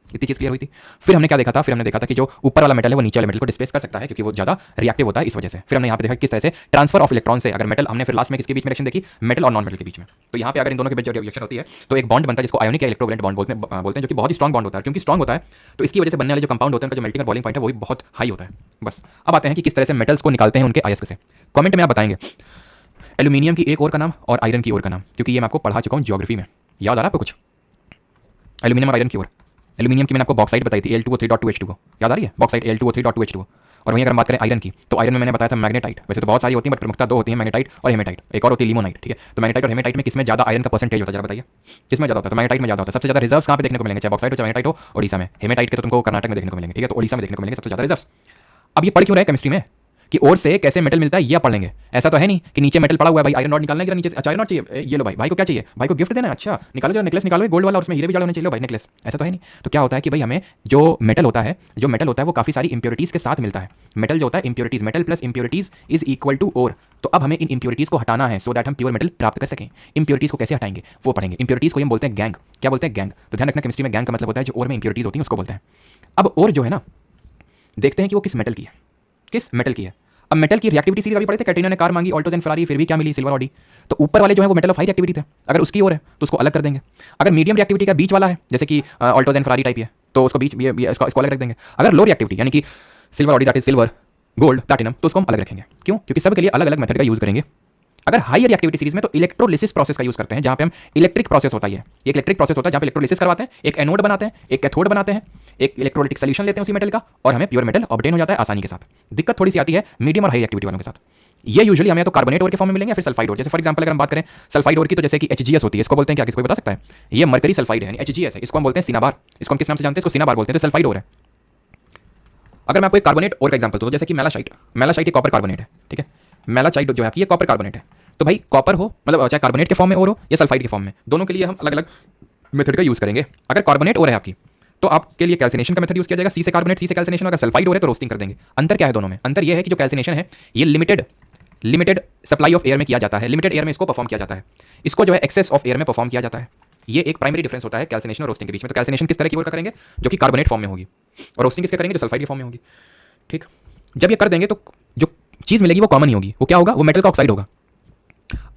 S1: इतनी चीज क्लियर हुई थी। फिर हमने क्या देखा था? फिर हमने देखा था कि जो ऊपर वाला मेटल है वो नीचे वाले मेटल को डिस्प्लेस कर सकता है, क्योंकि वो ज्यादा रिएक्टिव होता है इस वजह से। फिर हमने यहाँ पे देखा किस तरह से ट्रांसफर ऑफ इलेक्ट्रॉन से अगर मेटल, हमने फिर लास्ट में किसके बीच में रिएक्शन देखी? मेटल और नॉन मेटल के बीच में। तो यहाँ पे अगर इन दोनों के बीच जो रिएक्शन होती है तो एक बॉन्ड बनता है जिसको आयोनिक या इलेक्ट्रोवैलेंट बॉन्ड बोलते हैं, जो कि बहुत ही स्ट्रॉन्ग बॉन्ड होता है। क्योंकि स्ट्रॉन्ग होता है तो इसकी वजह से बनने वाले जो कंपाउंड होते हैं उनका जो मेल्टिंग और बॉइलिंग पॉइंट है वो भी बहुत हाई होता है। बस अब आते हैं कि किस तरह से मेटल्स को निकालते हैं उनके अयस्क से। कमेंट में आप बताएंगे एल्यूमिनियम की एक और का नाम और आयरन की और का नाम, क्योंकि ये मैं आपको पढ़ा चुका हूँ ज्योग्राफी में। याद आ रहा है आपको कुछ? एल्यूमिनियम और आयरन की और। एल्यूमिनियम की मैंने आपको बॉक्साइट बताई थी, Al2O3.2H2O, याद आ रही है? Bauxite Al2O3.2H2O। और वहीं अगर हम बात करें आयरन की, तो आयरन में मैंने बताया था मैग्नेटाइट। वैसे तो बहुत सारी होती हैं बट प्रमुखता दो होती हैं, मैग्नेटाइट और हेमेटाइट। एक और होती है लिमोनाइट। ठीक है, तो मैग्नेटाइट और हेमेटाइट में किसमें ज्यादा आयरन का परसेंटेज होता है, जरा बताइए किसमें ज्यादा होता है? तो मैग्नेटाइट में ज्यादा होता है। सबसे ज्यादा रिजर्व्स कहाँ पे देखने को मिलेंगे? चाहे बॉक्साइट हो चाहे मैग्नेटाइट हो, ओडिशा में। हेमेटाइट के तो तुमको कर्नाटक में देखने को मिलेंगे। ठीक है, तो ओडिशा में देखने को मिलेंगे सबसे ज्यादा रिजर्व्स। अब ये पढ़ क्यों रहे केमिस्ट्री में कि और से कैसे मेटल मिलता है, ये आप पढ़ लेंगे। ऐसा तो है नहीं कि नीचे मेटल पड़ा हुआ है भाई, आयरन रॉड निकालने के नीचे, अच्छा आयरन रॉड चाहिए, ये लो भाई, भाई को क्या चाहिए? भाई को गिफ्ट देना है, अच्छा निकालो जो नेकलेस निकालो गोल्ड वाला, उसमें हीरे भी जड़े होने चाहिए, लो भाई नेकलेस। ऐसा तो है नहीं। तो क्या होता है कि भाई हमें जो मेटल होता है वो काफी सारी इंप्योरिटीज के साथ मिलता है। मेटल जो होता है impurities, metal plus impurities is equal to ore. तो अब हमें इन इंप्योरिटीज को हटाना है सो दैट हम प्योर मेटल प्राप्त कर सकें। इंप्योरिटीज को कैसे हटाएंगे वो पढ़ेंगे। इंप्योरिटीज को हम बोलते हैं गैंग। क्या बोलते हैं? गैंग। तो ध्यान रखना केमिस्ट्री में गैंग का मतलब होता है जो ओर में इंप्योरिटीज होती हैं उसको बोलते हैं। अब ओर जो है ना, देखते हैं कि वो किस मेटल की है, किस मेटल की है। अब मेटल की रिएक्टिविटी सीरीज अभी पढ़े थे, कैटरीना ने कार मांगी, ऑल्टोज एंड फरारी, फिर भी क्या मिली? Silver Audi. तो ऊपर वाले जो है वो मेटल ऑफ हाई रिएक्टिविटी थे, अगर उसकी ओर है तो उसको अलग कर देंगे। अगर मीडियम रिएक्टिविटी का बीच वाला है, जैसे कि ऑल्टोज एंड फरारी टाइप है, तो उसको बीच इसको अलग रख देंगे। अगर लो रिएक्टिविटी यानी कि silver Audi, that is silver, gold, platinum, तो उसको हम अलग रखेंगे। क्यों? क्योंकि सब के लिए अलग अलग मेथड का यूज करेंगे। अगर हाई रिएक्टिविटी सीरीज में तो इलेक्ट्रोलिसिस प्रोसेस का यूज करते हैं, जहां पे हम इलेक्ट्रिक प्रोसेस होता है। ये इलेक्ट्रिक प्रोसेस होता है जहां पे इलेक्ट्रोलिसिस करवाते हैं, एक एनोड बनाते हैं, एक कैथोड बनाते हैं, एक इलेक्ट्रोलाइटिक सॉल्यूशन लेते हैं उसी मेटल का, और हमें प्योर मेटल ऑब्टेन हो जाता है आसानी के साथ। दिक्कत थोड़ी सी आती है मीडियम और हाई रिएक्टिविटी वालों के साथ। ये यूजुअली हमें तो कार्बोनेट ओर के फॉर्म में मिलेंगे या फिर सल्फाइड ओर। जैसे फॉर एग्जांपल अगर हम बात करें सल्फाइड ओर की, तो जैसे कि HGS होती है, इसको बोलते हैं क्या? किसको बता सकता है? ये मरकरी सल्फाइड है, HGS है, इसको हम बोलते हैं सिनाबार। इसको हम किस नाम से जानते हैं? इसको सिनाबार बोलते हैं, तो सल्फाइड ओर है। अगर मैं आपको एक कार्बोनेट ओर का एग्जांपल दूं, तो जैसे कि मैलाशाइट एक कॉपर कार्बोनेट है। ठीक है, मैलाचाइट जो है ये कॉपर कार्बोनेट है। तो भाई कॉपर हो, मतलब चाहे कार्बोनेट के फॉर्म में और हो या सल्फाइड के फॉर्म में, दोनों के लिए हम अलग अलग मेथड का यूज करेंगे। अगर कार्बोनेट और है आपकी, तो आपके लिए कैल्सिनेशन का मेथड यूज किया जाएगा, सी से कार्बोनेट, सी से कैल्सिनेशन। अगर सल्फाइड हो रहा है तो रोस्टिंग कर देंगे। अंतर क्या है दोनों में? अंतर यह है कि जो कैल्सिनेशन है ये लिमिटेड सप्लाई ऑफ एयर में किया जाता है, लिमिटेड एयर में इसको परफॉर्म किया जाता है। इसको जो है एक्सेस ऑफ एयर में परफॉर्म किया जाता है। ये एक प्राइमरी डिफरेंस होता है कैल्सिनेशन और रोस्टिंग के बीच में। तो कैल्सिनेशन किस तरह की ओर का करेंगे? जो कि कार्बोनेट फॉर्म में होगी, और रोस्टिंग किसके करेंगे? जो सल्फाइड के फॉर्म में होगी। ठीक, जब ये कर देंगे तो जो चीज मिलेगी वो कॉमन ही होगी। वो क्या होगा? वो मेटल का ऑक्साइड होगा।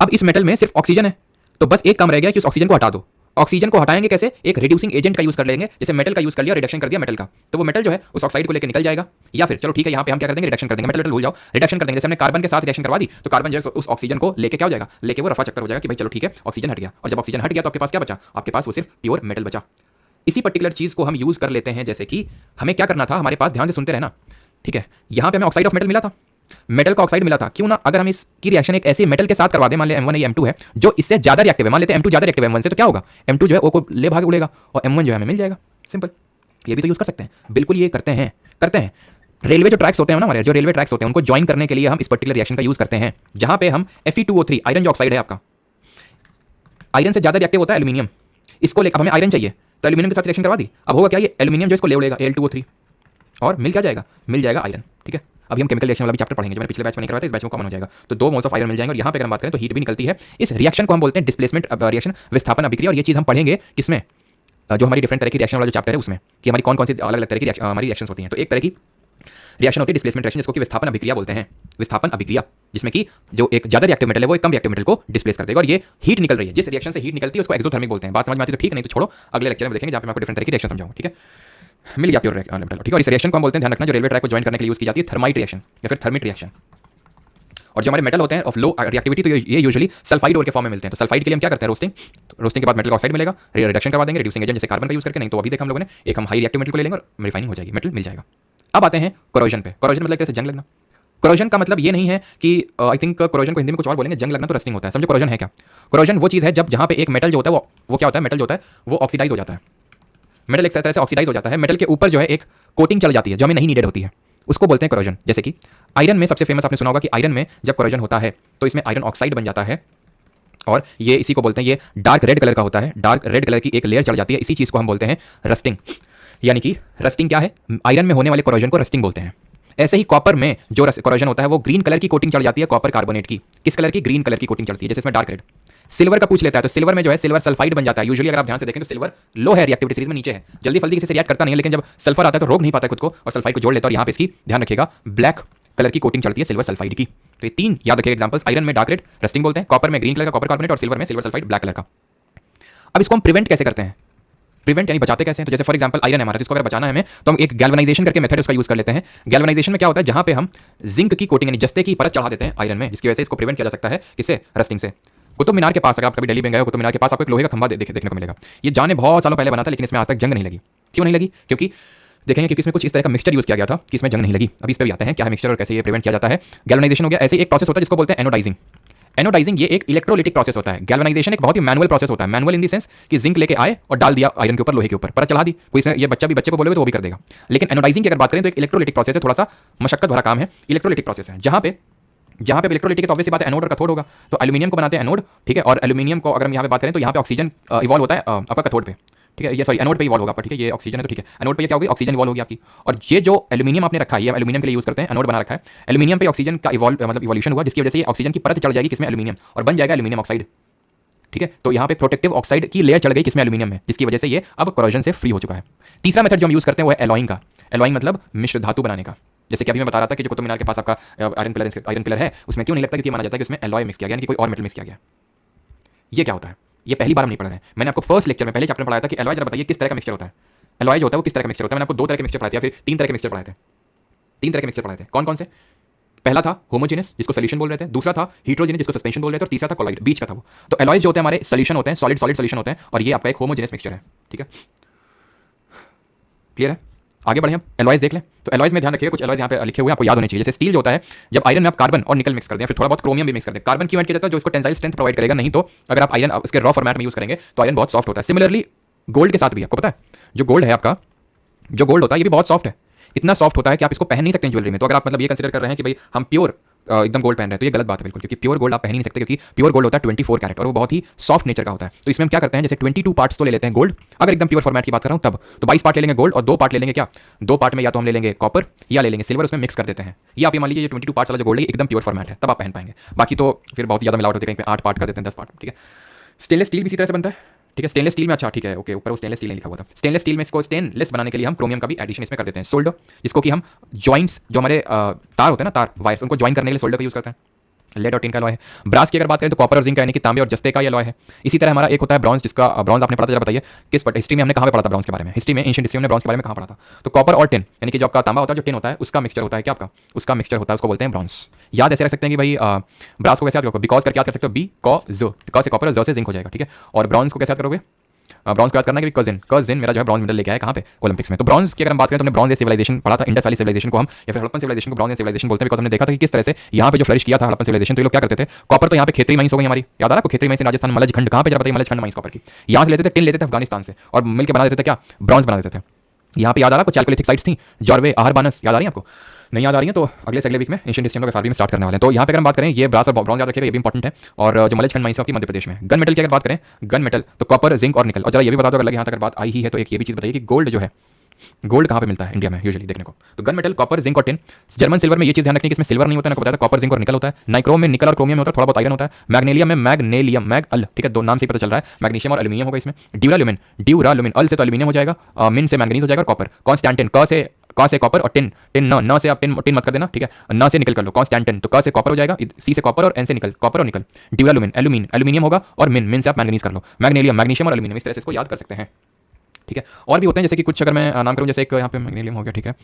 S1: अब इस मेटल में सिर्फ ऑक्सीजन है, तो बस एक काम रह गया कि उस ऑक्सीजन को हटा दो। ऑक्सीजन को हटाएंगे कैसे? एक रिड्यूसिंग एजेंट का यूज कर लेंगे। जैसे मेटल का यूज कर लिया, रिडक्शन कर दिया मेटल का, तो वो मेटल जो है उस ऑक्साइड को लेकर निकल जाएगा। या फिर चलो ठीक है, यहाँ पे हम क्या कर देंगे? रिडक्शन कर देंगे। मेटल भूल जाओ, रिडक्शन कर देंगे। जैसे हमने कार्बन के साथ रिएक्शन करवा दी, तो कार्बन जो है उस ऑक्सीजन को लेके क्या हो जाएगा? लेके वो रफा चक्कर हो जाएगा कि भाई चलो ठीक है ऑक्सीजन हट गया। और जब ऑक्सीजन हट गया तो आपके पास क्या बचा? आपके पास वो सिर्फ प्योर मेटल बचा।
S2: इसी पर्टिकुलर चीज़ को हम यूज़ कर लेते हैं, जैसे कि हमें क्या करना था, हमारे पास ध्यान से सुनते रहना, ठीक है। यहाँ पे हमें ऑक्साइड ऑफ मेटल मिला था, मेटल का ऑक्साइड मिला था, क्यों ना अगर हम इसकी रिएक्शन एक ऐसे मेटल के साथ करवा दें, मान ले M1 या M2 है जो इससे ज़्यादा रिएक्टिव है, मान लेते हैं M2 ज़्यादा रिएक्टिव है M1 से, तो क्या होगा, M2 जो है O को ले भाग उड़ेगा और M1 जो है हमें मिल जाएगा, सिंपल। ये भी तो यूज़ कर सकते हैं, बिल्कुल ये करते हैं। रेलवे जो ट्रैक्स होते हैं ना हमारे, जो रेलवे ट्रैक्स होते हैं उनको ज्वाइन करने के लिए हम इस पर्टिकुलर रिएक्शन का यूज़ करते हैं, जहाँ पे हम Fe2O3 आयरन जो ऑक्साइड है आपका, आयरन से ज़्यादा रिएक्टिव होता है एल्यूमिनियम, इसको लेकर हमें आयरन चाहिए तो एल्यूमिनियम के साथ रिएक्शन करवा दी, अब होगा क्या, ये एल्यूमिनियम जो इसको ले उड़ेगा Al2O3 और मिल क्या जाएगा, मिल जाएगा आयरन, ठीक है। अभी हम केमिकल रिएक्शन वाला भी चैप्टर पढ़ेंगे, जो मैंने पिछले बैच में नहीं करवाया था, इस बैच में कॉमन हो जाएगा, तो 2 मोल्स ऑफ आयरन मिल जाएंगे और यहाँ पे अगर हम बात करें तो हीट भी निकलती है। इस रिएक्शन को हम बोलते हैं डिस्प्लेसमेंट रिएक्शन, विस्थापन अभिक्रिया, और ये चीज़ हम पढ़ेंगे किसमें, जो हमारी डिफरेंट तरह की रिएक्शन वाला जो चैप्टर है उसमें, कि हमारी कौन कौन सी अलग अलग तरह की हमारी रिएक्शन होती हैं। तो एक तरह की रिएक्शन होती है डिस्प्लेसमेंट रिएक्शन, जिसको कि विस्थापन अभिक्रिया बोलते हैं, विस्थापन अभिक्रिया, जिसमें कि जो एक ज़्यादा रिएक्टिव मेटल है वो एक कम रिएक्टिव मेटल को डिस्प्लेस कर देगा, और ये हीट निकल रही है, जिस रिएक्शन से हीट निकलती है उसको एक्सोथर्मिक बोलते हैं। बात समझ में आती है तो ठीक है, नहीं तो छोड़ो, अगले लेक्चर में देखेंगे जहाँ पे मैं आपको डिफरेंट तरह की रिएक्शन समझाऊंगा, ठीक है। मिल गया प्योर मेटल, ठीक है। और इस रिएक्शन को हम बोलते हैं, ध्यान रखना, जो रेलवे ट्रैक को ज्वाइन करने के लिए यूज़ की जाती है, थर्माइट रिएक्शन या फिर थर्मिट रिएक्शन। और जो हमारे मेटल होते हैं ऑफ लो रिएक्टिविटी, तो ये यूजुअली सल्फाइड ओर के फॉर्म में मिलते हैं। तो सल्फाइड के लिए हम क्या करते हैं, रोस्टिंग, तो रोस्टिंग के बाद मेटल का ऑक्साइड मिलेगा, रिडक्शन करवा देंगे रिड्यूसिंग एजेंट जैसे कार्बन का यूज़ करके, नहीं तो अभी देखा हम लोगों ने, एक हम हाई रिएक्टिव मेटल को ले लेंगे और रिफाइनिंग हो जाएगी, मेटल मिल जाएगा। अब आते हैं कोरोजन पे। कोरोजन मतलब कैसे, जंग लगना। कोरोजन का मतलब ये नहीं है कि आई थिंक कोरोजन को हिंदी में कुछ और बोलेंगे, जंग लगना तो रस्टिंग होता है। समझो कोरोजन है क्या, कोरोजन वो चीज़ है जब जहाँ पे एक मेटल जो होता है वो क्या होता है, मेटल जो होता है वो ऑक्सीडाइज हो जाता है, मेटल एक तरह से ऑक्सीडाइज हो जाता है, मेटल के ऊपर जो है एक कोटिंग चल जाती है जो हमें नहीं नीडेड होती है, उसको बोलते हैं कोरोजन। जैसे कि आयरन में सबसे फेमस आपने सुना होगा कि आयरन में जब कोरोजन होता है तो इसमें आयरन ऑक्साइड बन जाता है, और ये इसी को बोलते हैं, ये डार्क रेड कलर का होता है, डार्क रेड कलर की एक लेयर चढ़ जाती है, इसी चीज़ को हम बोलते हैं रस्टिंग। यानी कि रस्टिंग क्या है, आयरन में होने वाले कोरोजन को रस्टिंग बोलते हैं। ऐसे ही कॉपर में जो कोरोजन होता है वो ग्रीन कलर की कोटिंग चढ़ जाती है, कॉपर कार्बोनेट की, किस कलर की, ग्रीन कलर की कोटिंग चढ़ती है, जैसे इसमें डार्क रेड। सिल्वर का पूछ लेता है तो सिल्वर में जो है सिल्वर सल्फाइड बन जाता है। यूजुअली अगर आप ध्यान से देखें तो सिल्वर लो है, रिएक्टिविटी सीरीज में नीचे है, जल्दी फल्दी किसी से रिएक्ट करता नहीं है, लेकिन जब सल्फर आता है तो रोक नहीं पाता खुद को और सल्फाइड को जोड़ लेता है। और यहाँ पे इसकी ध्यान रखिएगा, ब्लैक कलर की कोटिंग चढ़ती है सिल्वर सल्फाइड की। तो ये 3 याद रखिएगा एग्जांपल्स, आयरन में डार्क रेड रस्टिंग बोलते हैं, कॉपर में ग्रीन कलर का कॉपर कार्बोनेट, और सिल्वर में सिल्वर सल्फाइड ब्लैक कलर का। अब इसको हम प्रिवेंट कैसे करते हैं, प्रिवेंट यानी बचाते कैसे हैं, तो जैसे फॉर एग्जांपल आयरन है हमारा, इसको अगर बचाना है हमें तो हम एक गैल्वेनाइजेशन करके मेथड उसका यूज कर लेते हैं। गैल्वेनाइजेशन में क्या होता है, जहां पे हम जिंक की कोटिंग यानी जस्ते की परत चढ़ा देते हैं आयरन में, जिसकी वजह से इसको प्रिवेंट किया जा सकता है, किससे, रस्टिंग से। कुतुब मीनार के पास, अगर आप कभी दिल्ली में गए हो, कुतुब मीनार के पास आपको एक लोहे का खंभा देखने को मिलेगा। ये जाने बहुत सालों पहले बना था, लेकिन इसमें आज तक जंग नहीं लगी। क्यों नहीं लगी, क्योंकि देखेंगे क्योंकि इसमें कुछ इस तरह का मिक्सचर यूज किया गया था कि इसमें जंग नहीं लगी। अभी इस पर भी आते हैं क्या है मिक्सचर और कैसे ये प्रिवेंट किया जाता है। गैल्वेनाइजेशन हो गया, ऐसे एक प्रोसेस होता है जिसको बोलते हैं एनोडाइजिंग। एनोडाइजिंग ये एक इलेक्ट्रोलिटिक प्रोसेस होता है। गैल्वेनाइजेशन एक बहुत ही मैनुअल प्रोसेस होता है, मैनुअल इन द सेंस कि जिंक लेके आए और डाल दिया आयरन के ऊपर, लोहे के ऊपर परत चढ़ा दी, कोई इसमें ये बच्चे को बोलोगे तो वो भी कर देगा। लेकिन एनोडाइजिंग की अगर बात करें तो एक इलेक्ट्रोलिटिक प्रोसेस है, थोड़ा सा मशक्कत भरा काम है, इलेक्ट्रोलिटिक प्रोसेस है, जहाँ पे इलेक्ट्रोलिटिक है तो ऑब्वियस बात है एनोड और कैथोड होगा। तो एल्यूमिनियम को बनाते हैं एनोड, ठीक है, और एल्यूमिनियम को अगर हम यहाँ पे बात करें तो यहाँ पे ऑक्सीजन इवॉल्व होता है आपका कैथोड पे, ठीक है, ये सॉरी एनोड पे इवॉल्व होगा आपका, ठीक है, ये ऑक्सीजन है तो ठीक है, एनोड पे ये क्या होगी, ऑक्सीजन इवॉल्व होगी आपकी। और ये जो एल्यूमिनियम आपने रखा है, ये एल्यूमिनियम के लिए यूज करते हैं, एनोड बना रखा है, एल्यूमिनियम पे ऑक्सीजन का इवोल्यूशन हुआ, जिसकी वजह से ये ऑक्सीजन की परत चढ़ जाएगी किसमें, एल्यूमिनियम, और बन जाएगा एल्यूमिनियम ऑक्साइड, ठीक है। तो यहाँ पे प्रोटेक्टिव ऑक्साइड की लेयर चढ़ गई किसमें, एल्यूमिनियम में, जिसकी वजह से ये अब कोरोजन से फ्री हो चुका है। तीसरा मेथड जो हम यूज करते हैं वो है एलॉइंग का। एलॉइंग मतलब मिश्र धातु बनाने का। जैसे कि अभी मैं बता रहा था कि जो कुतुब मीनार के पास आपका आयरन पिलर है, उसमें क्यों नहीं लगता, क्योंकि माना जाता है कि उसमें एलॉय मिक्स किया गया, यानी कि कोई और मेटल मिक्स किया गया। ये क्या होता है, ये पहली बार हम नहीं पढ़ रहे हैं, मैंने आपको फर्स्ट लेक्चर में पहले चैप्टर में पढ़ाया था कि एलॉय, जरा बताइए किस तरह का मिक्सचर होता है। एलॉय जो होता है वो किस तरह का मिक्सचर होता है। मैंने आपको 2 तरह के मिक्सचर पढ़ाए थे, या फिर 3 तरह के मिक्सचर पढ़ाए थे, 3 तरह के मिक्सचर पढ़ाए थे। कौन कौन से, पहला था होमोजेनस जिसको सॉल्यूशन बोल रहे थे, दूसरा था हेटेरोजेनस जिसको सस्पेंशन बोल रहे थे, और तीसरा था कोलाइड, बीच का था वो। तो एलॉयज जो होते हैं हमारे सॉल्यूशन होते हैं, सॉलिड सॉल्यूशन होते हैं, और ये आपका एक होमोजेनस मिक्सचर है, ठीक है, क्लियर है। आगे बढ़े हम एलॉयज देख लें। तो एलॉयज में ध्यान रखिएगा, कुछ एलॉयज यहाँ पे लिखे हुए आपको याद होने चाहिए। जैसे स्टील जो होता है, जब आयरन में आप कार्बन और निकल मिक्स कर दें, फिर थोड़ा बहुत क्रोमियम भी मिक्स कर दें, कार्बन क्यों ऐड किया जाता है, जो इसको टेंसाइल स्ट्रेंथ प्रोवाइड करेगा। नहीं तो अगर आप आयरन उसके रॉ फॉर्मेट में यूज करेंगे तो आयरन बहुत सॉफ्ट होता है। सिमिलरली गोल्ड के साथ भी आपको पता है, जो गोल्ड है आपका, जो गोल्ड होता है ये भी बहुत सॉफ्ट है, इतना सॉफ्ट होता है कि आप इसको पहन नहीं सकते ज्वेलरी में। तो अगर आप मतलब ये कंसीडर कर रहे हैं कि भाई हम प्योर एकदम गोल्ड पहन रहे हैं, तो ये गलत बात है बिल्कुल, क्योंकि प्योर गोल्ड आप पहन ही नहीं सकते, क्योंकि प्योर गोल्ड होता है 24 कैरेट और वो बहुत ही सॉफ्ट नेचर का होता है। तो इसमें हम क्या करते हैं, जैसे 22 पार्ट्स तो ले लेते हैं गोल्ड, अगर एकदम प्योर फॉर्मेट की बात कर रहा हूँ तब, तो 22 पार्ट ले लेंगे गोल्ड और 2 पार्ट ले लेंगे क्या, 2 पार्ट में या तो हम ले लेंगे कॉपर या ले लेंगे सिल्वर, उसमें मिक्स कर देते हैं। ये आप ये मान लीजिए 22 पार्ट्स वाला जो गोल्ड है एकदम प्योर फॉर्मेट है, तब आप पहन पाएंगे। बाकी तो फिर बहुत ज़्यादा मिलावट होती है, कहीं पे 8 पार्ट कर देते हैं, 10 पार्ट, ठीक है। स्टेनलेस स्टील भी इसी तरह से बनता है, ठीक है, स्टेनलेस स्टील में, अच्छा ठीक है, ओके, ऊपर वो स्टेनलेस स्टील नहीं लिखा हुआ था। स्टेनलेस स्टील में इसको स्टेनलेस बनाने के लिए हम क्रोमियम का भी एडिशन इसमें कर देते हैं। सोल्डर, जिसको कि हम जॉइंट्स, जो हमारे तार होते हैं ना, तार वायर्स, उनको ज्वाइन करने के लिए सोल्डर का यूज़ करते हैं। लेड और टिन का अलॉय है। ब्रास की अगर बात करें तो कॉपर और जिंक यानी कि तांबे और जस्ते का ये अलॉय है। इसी तरह हमारा एक होता है ब्रॉन्ज, जिसका ब्रॉन्ज आपने पढ़ा था, जरा बताइए किस पर हिस्ट्री में हमने कहाँ पे पढ़ा था ब्रॉन्ज के बारे में, हिस्ट्री में, एंशिएंट हिस्ट्री में ब्रॉन्ज के बारे में कहाँ पढ़ा था। तो कॉपर और टिन यानी कि जो आपका तांबा होता है, जो टिन होता है, उसका मिक्सचर होता है क्या आपका, उसका मिक्सचर होता है, उसको बोलते हैं ब्रॉन्ज। याद ऐसे रख सकते हैं कि भाई ब्रास को कैसे याद करोगे, बिकॉज करके याद कर सकते हो, बी कॉ जो, बिकॉज से कॉपर और जो से जिंक हो जाएगा, ठीक है। और ब्रॉन्ज को कैसे याद करोगे, ब्रॉन्ज की बात करना है कि कजिन मेरा जो है ब्रॉन्ज मेडल लेके आया कहाँ पे, ओलंपिक्स में। तो ब्रॉन्ज की अगर हम बात करें तो हमने ब्रॉन्ज ए सिविलाइजेशन पढ़ा था, इंडस वाली सिविलाइजेशन को हम या फिर हड़प्पन सिविलाइजेशन को ब्रॉन्ज ए सिविलाइजेशन बोलते हैं, बिकॉज हमने देखा था कि किस तरह से यहाँ पे जो फ्लरिश किया था हड़प्पन सिविलाइजेशन, तो ये लोग क्या करते थे, कॉपर तो यहाँ पे खेतरी माइंस हो गई हमारी, याद आ रहा है आपको, खेतरी माइंस राजस्थान मलज खंड, कहाँ पे जरा बताइए, मलज खंड माइंस कॉपर की, यहाँ से लेते थे, टिन लेते थे अफगानिस्तान से और मिल के बना देते थे क्या, ब्रॉन्ज बना देते थे। यहाँ पे याद आ रहा है कुछ चैल्कोलिथिक साइट्स थी, जॉर्वे, आहरबानस, याद आ रही है आपको, नहीं याद आ रही है तो अगले से अगले वीक में एशियन हिस्ट्री में स्टार्ट करने वाले हैं। तो यहाँ पे अगर हम बात करें, ये ब्रास और ब्रॉन्ज याद रखिएगा, ये भी इंपॉर्टेंट है। और जो मलज खंड माइंस आपकी मध्य प्रदेश में। गन मेटल की अगर बात करें, गन मेटल तो कॉपर, जिंक और निकल। और जरा ये भी बता दो अगर यहाँ तक बात आई ही है तो एक ये भी चीज़ बताइए कि गोल्ड जो है, गोल्ड कहाँ पे मिलता है इंडिया में यूजुअली देखने को, तो गन मेटल, कॉपर, जिंक और टिन। जर्मन सिल्वर में ये चीज़ ध्यान रखनी है कि इसमें सिल्वर नहीं होता है, बताया था, कॉपर, जिंक और निकल होता है। नाइक्रोम में निकल और क्रोमियम होता है, थोड़ा बहुत आयरन होता है। मैग्नेलियम में मैग्नेलियम, मैग अल, ठीक है, दो नाम से पता चल रहा है, मैग्नीशियम और एल्यूमिनियम होगा इसमें। ड्यूराल्यूमिन, अल से तो एल्यूमिनियम हो जाएगा, मिन से मैंगनीज हो जाएगा, कॉपर। कॉन्स्टेंटिन, क से कॉपर और टिन, न से आप टिन मत कर देना, ठीक है, न से निकल कर लो, कॉन्स्टेंटिन, तो क से कॉपर हो जाएगा, सी से कॉपर और एन से निकल, कॉपर और निकल। ड्यूराल्यूमिन, एल्यूमिनियम होगा, और मिन से आप मैंगनीज कर लो, मैग्नेलियम, मैग्नीशियम और एल्यूमिनियम, इस तरह से इसको याद कर सकते हैं, ठीक है। और भी होते हैं जैसे कि कुछ अगर मैं नाम करूँ, जैसे एक यहाँ पे मैग्नीशियम हो गया, ठीक है,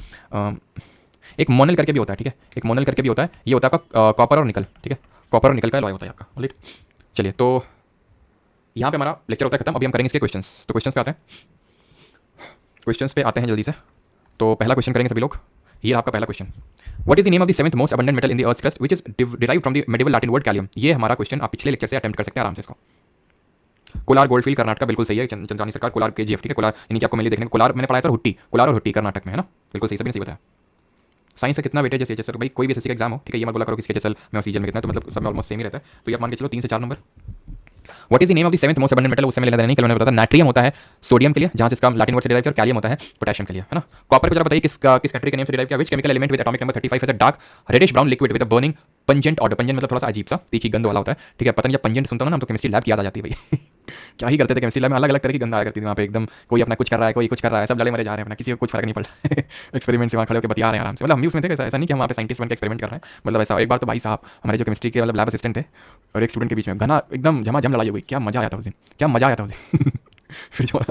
S2: एक मोनल करके भी होता है, ठीक है, एक मोनल करके भी होता है, ये होता है आपका कॉपर और निकल, ठीक है, कॉपर और निकल का अलॉय होता है आपका, राइट। चलिए, तो यहाँ पे हमारा लेक्चर होता है खत्म, अभी हम करेंगे इसके क्वेश्चंस। तो क्वेश्चंस पे आते हैं, क्वेश्चंस पे आते हैं जल्दी से। तो पहला क्वेश्चन करेंगे सभी लोग, ये आपका पहला question, what is the name of the seventh most abundant metal in the earth crust which is derived from the medieval Latin word kalium. ये हमारा क्वेश्चन आप पिछले लेक्चर से अटेम्प्ट कर सकते हैं आराम से इसको। कोलार गोल्डफील्ड कर्नाटक, बिल्कुल सही है, चंद्रानी सरकार, कोलार के जीएफ, ठीक है, कोलार यानी कि आपको मिली देखने को, कोलार मैंने पढ़ाया था, हुट्टी, कोलार और हुट्टी कर्नाटक में है ना, बिल्कुल सही, सभी ने सही बताया। साइंस का कितना वेटेज है एचएसएल, भाई कोई भी एसएससी का एग्जाम हो, ठीक है, ये मत बोला करो कि एचएसएल में और सीजीएल में कितना है, तो मतलब सब में ऑलमोस्ट सेम ही रहता है, तो ये आप मान के चलो 3 से 4 number. What is the name of the seventh most abundant metal, उससे लेना देना नहीं, कल मैंने बताया नाट्रियम होता है सोडियम के लिए, जहां से इसका लैटिन वर्ड से डिराइव किया, और कैलियम होता है पोटेशियम के लिए, है ना। कॉपर को जरा बताइए किस कैटेगरी के नेम से डिराइव किया, which chemical element with atomic number 35 has a dark reddish brown liquid with a burning pungent order. Pungent मतलब थोड़ा सा अजीब सा तीखी गंध वाला होता है, ठीक है, पता नहीं, जब पंजेंट सुनता हूं ना तो केमिस्ट्री लैब की याद आ जाती है भाई क्या ही करते थे केमिस्ट्री लैब में, अलग अलग तरह की गंध आया करती थी वहाँ पे, एकदम कोई अपना कुछ कर रहा है, कोई कुछ कर रहा है, सब लड़े मरे जा रहे हैं अपना, किसी को कुछ फर्क नहीं पड़ रहा है एक्सपेरिमेंट से वहाँ खड़े होकर बतिया रहे हैं आराम से, मतलब हम भी उसमें थे, ऐसा नहीं कि हम वहाँ पे साइंटिस्ट बन के एक्सपेरिमेंट कर रहे हैं, मतलब ऐसा। एक बार तो भाई साहब हमारे जो केमिस्ट्री के मतलब लैब असिस्टेंट थे और एक स्टूडेंट के बीच में घना एकदम झमाझम लड़ाई हो गई, क्या मजा आया था उस दिन, क्या मजा आया था उस दिन फिर जो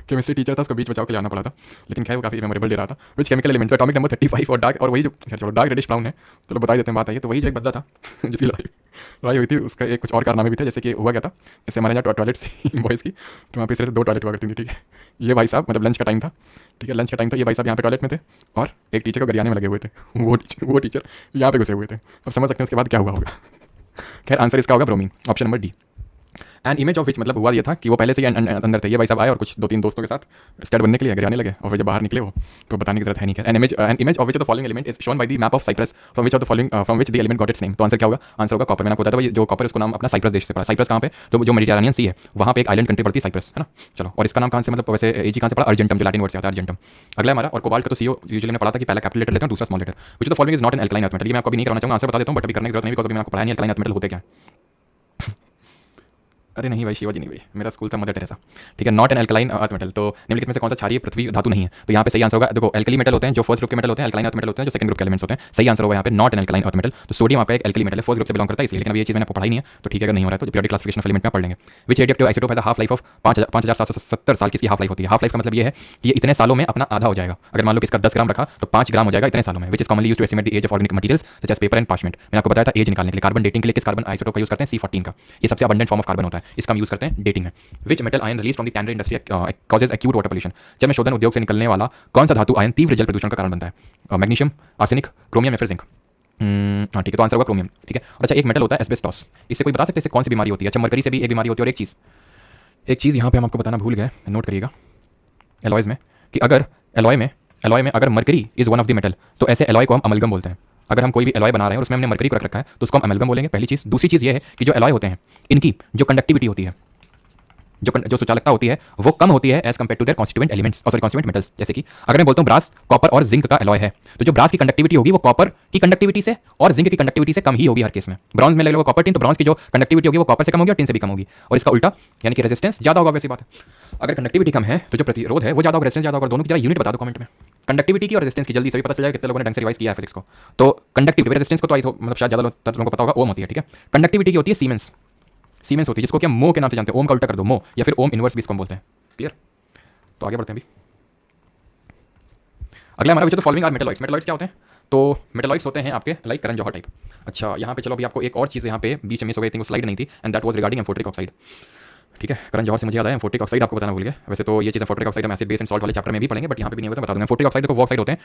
S2: केमिस्ट्री टीचर था उसको बीच बचाव के लिए आना पड़ा था, लेकिन खैर वो काफी मेमोरेबल दे रहा था। Which chemical element, atomic number 35 और डार्क, और वही जो चलो डार्क रेडिश ब्राउन है, चलो बता देते हैं बात आई है, तो वही जो एक बदला था जिसकी लड़ाई हुई थी, उसका एक कुछ और कारनामे भी थे, जैसे कि हुआ क्या था, जैसे हमारे यहाँ टॉयलेट्स थी बॉयज़ की, तो वहाँ पे इस तरह से 2 टॉयलेट हुआ करती थी, ठीक है। ये भाई साहब मतलब लंच का टाइम था, ठीक है, लंच का टाइम था, ये भाई साहब यहाँ पे टॉयलेट में थे और एक टीचर को गरियाने में लगे हुए थे, वो टीचर यहाँ पे घुसे हुए थे। अब समझ सकते हैं उसके बाद क्या हुआ होगा। खैर आंसर इसका होगा bromine, option number D. And image of विच, मतलब हुआ ये था कि वो पहले से ही अंदर थे, ये भाई साहब आए और कुछ 2-3 दोस्तों के साथ स्टड बनने के लिए गिराने लगे, और फिर जब बाहर निकले वो तो बताने की जरूरत है नहीं। An image of which of the following element is shown by the map of Cyprus from which the element got its name. तो आंसर क्या होगा, आंसर होगा कॉपर। मैंने आपको बताया था जो कॉपर उसको नाम अपना साइप्रस देश से पड़ा, साइप्रस कहाँ पे, जो मेडिटेरेनियन सी है वहाँ पे एक आइलैंड कंट्री पड़ती है साइप्रस, है ना। चलो, और इसका नाम कहाँ से, मतलब वैसे एजी कहाँ से पड़ा, अर्जेंटम, जो लैटिन वर्ड से आता है अर्जेंटम। अगला हमारा, और कोबाल्ट का तो सीओ यूजुअली ने पढ़ा था कि पहला कैपिटल लेटर लेते हैं दूसरा small letter. Which of the following is not an alkaline earth metal, ये मैं आपको भी नहीं कराना चाहूँगा, आंसर बता देता हूँ, बट अभी करने की जरूरत नहीं, बिकॉज अभी मैंने आपको पढ़ाया नहीं एल्कलाइन अर्थ मेटल होते क्या। अरे नहीं भाई शिवाजी नहीं भाई, मेरा स्कूल था मदर टेरेसा, ठीक है। Not an alkaline earth metal, तो निम्नलिखित में से कौन सा क्षारीय पृथ्वी धातु नहीं है, तो यहाँ पे सही आंसर होगा, देखो एल्कली मेटल होते हैं जो फर्स्ट ग्रुप के मेटल होते हैं, एल्कलाइन अर्थ मेटल होते हैं जो सेकंड ग्रुप के एलिमेंट्स होते हैं, सही आंसर होगा यहाँ पे not an alkaline earth metal. तो सोडियम आपका एक एल्कली मेटल है, फर्स्ट ग्रुप से बिलोंग करता है इसलिए, लेकिन अभी ये चीज़ मैंने आपको पढ़ाई नहीं है, तो ठीक है, अगर नहीं हो रहा है तो पीरियोडिक क्लासिफिकेशन ऑफ एलिमेंट में पढ़ लेंगे। Which radioactive isotope has a half life of 5770 साल की हाफ लाइफ होती है। हाफ लाइफ का मतलब ये है कि ये इतने सालों में अपना आधा हो जाएगा, अगर मान लो कि इसका 10 ग्राम रखा तो 5 ग्राम हो जाएगा इतने सालों में। Which is commonly used to estimate the age of organic materials such as paper and parchment. मैंने आपको बताया था एज निकालने के लिए, कार्बन डेटिंग के लिए किस कार्बन आइसोटोप का यूज करते हैं, C14 का, ये सबसे अबंडेंट फॉर्म ऑफ कार्बन होता है, इसका हम यूज करते हैं डेटिंग में। Which metal ion release from the tannery industry causes acute water pollution, जल में शोधन उद्योग से निकलने वाला कौन सा धातु आयन तीव्र जल प्रदूषण का कारण बनता है, मैग्नीशियम, आर्सेनिक, क्रोमियम या फिर जिंक। हाँ ठीक है, तो आंसर होगा क्रोमियम, ठीक है। और अच्छा एक मेटल होता है एस्बेस्टॉस, इससे कोई बता सकते हैं इससे कौन सी बीमारी होती है। अच्छा मरकरी से भी एक बीमारी होती है, और एक चीज़ यहाँ पे हम आपको बताना भूल गए, नोट करिएगा एलॉयज में, कि अगर एलॉय में अगर mercury is one of the metal, तो ऐसे एलॉय को हम अमलगम बोलते हैं। अगर हम कोई भी एलॉय बना रहे हैं और उसमें हमने मरकरी को रख रखा है तो उसको हम अमलगम बोलेंगे, पहली चीज़। दूसरी चीज़ ये है कि जो एलॉय होते हैं इनकी जो कंडक्टिविटी होती है, जो सुचालकता होती है वो कम होती है as compare to their constituent elements, और सॉरी कॉन्स्टिट्यूएंट मेटल्स। जैसे कि अगर मैं बोलता हूँ ब्रास, कॉपर और जिंक का एलॉय है, तो जो ब्रास की कंडक्टिविटी होगी वो कॉपर की कंडक्टिविटी से और जिंक की कंडक्टिविटी से कम ही होगी हर केस में। ब्रॉन्ज में ले लो कॉपर टिन, तो ब्रॉन्ज की जो कंडक्टिविटी होगी वो कॉपर से कम होगी और टिन से भी कम होगी, और इसका उल्टा यानी कि रेजिस्टेंस ज्यादा होगा। वैसी बात है, अगर कंडक्टिविटी कम है तो जो प्रतिरोध है वो ज्यादा होगा, रेजिस्टेंस ज्यादा होगा। दोनों की जरा यूनिट बता दो कमेंट में, कंडक्टिविटी की और रेजिस्टेंस की, जल्दी से पता चल जाएगा कितने लोगों ने ढंग से रिवाइज किया है फिजिक्स को। तो कंडक्टिविटी, रेजिस्टेंस को तो मतलब शायद ज्यादा लोगों को पता होगा, ओम होती है, ठीक है। कंडक्टिविटी की होती है सीमेंस, सीमेंस होती है जिसको कि हम मो के नाम से जानते हैं, ओम का उल्टा कर दो मो, या फिर ओम इनवर्स भी इसको हम बोलते हैं। क्लियर, तो आगे बढ़ते हैं अभी। अगला हमारा जो फॉलोइंग आर मेटलॉइड्स। मेटलॉइड्स क्या होते हैं, तो मेटलॉइड्स होते हैं आपके लाइक करण जौहर टाइप। अच्छा यहाँ पे चलो अभी आपको एक और चीज़ यहाँ पे बीच में मिस हो गई थी, वो स्लाइड नहीं थी, and that was regarding amphoteric oxide. ठीक है, करण जौहर से मुझे याद आया फोर्टिक ऑक्साइड आपको बताना भूल गया। वैसे तो ये चीज़ फोर्टिक ऑक्साइड हम एसिड बेस एंड सॉल्ट वाले चैप्टर में भी पढ़ेंगे, बट यहाँ पे भी नहीं होता, बता दूंगा। फोर्टिक ऑक्साइड को वो ऑक्साइड होते हैं,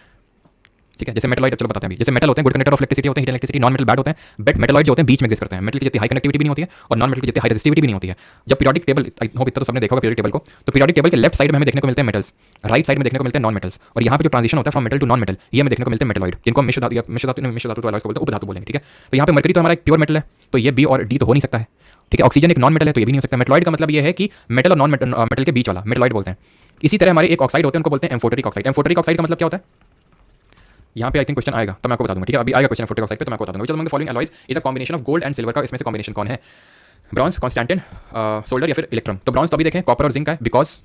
S2: ठीक है, जैसे मेटलॉइड, चलो बताते हैं अभी। जैसे मेटल होते हैं गुड कंडक्टर ऑफ इलेक्ट्रिसिटी होते हैं, heat electricity, non metal bad होते हैं। बट मेटलॉइड जो होते हैं बीच में एग्जिस्ट करते हैं। मेटल की जितनी हाई कनेक्टिविटी भी नहीं होती है और नॉन मेटल की जितनी हाई रेजिस्टिविटी भी नहीं होती है। जब पीरियोडिक टेबल, आई होप इतना तो सबने देखा होगा पीरियोडिक टेबल को, तो पीरियोडिक टेबल के लेफ्ट साइड में हमें देखने को मिलते हैं मेटल्स, राइट साइड में देखने को मिलते हैं नॉन मेटल्स, और यहाँ पे जो ट्रांजिशन होता है from metal to non metal, ये हमें देखने को मिलते हैं मेटलॉइड, जिनको हम मिश्र धातु तो अलग बोलते हैं, उपधातु बोलेंगे, ठीक है। तो यहाँ पे मरकरी तो हमारा एक प्योर मेटल है, तो ये बी और डी तो हो नहीं सकता है, ठीक है। ऑक्सीजन एक नॉन मेटल है, तो ये भी नहीं हो सकता। मेटलॉइड का मतलब ये है कि मेटल और नॉन मेटल के बीच वाला मेटलॉइड बोलते हैं। इसी तरह हमारे एक ऑक्साइड होते हैं, उनको बोलते हैं एम्फोटेरिक ऑक्साइड। एम्फोटेरिक ऑक्साइड का मतलब क्या होता है, यहाँ पे आई थिंक क्वेश्चन आएगा तो मैं आपको बता दूंगा, ठीक है। अभी आएगा क्वेश्चन फोर्टिक ऑक्साइड पे, तो मैं आपको बता दूंगा। Which among the following alloys is a combination of gold and silver का इसमें से कॉम्बिनेशन कौन है, ब्रॉन्ज, कॉन्स्टेंटिन, सोल्डर या फिर इलेक्ट्रम। तो ब्रॉन्ज तो अभी देखें कॉपर और जिंक का है,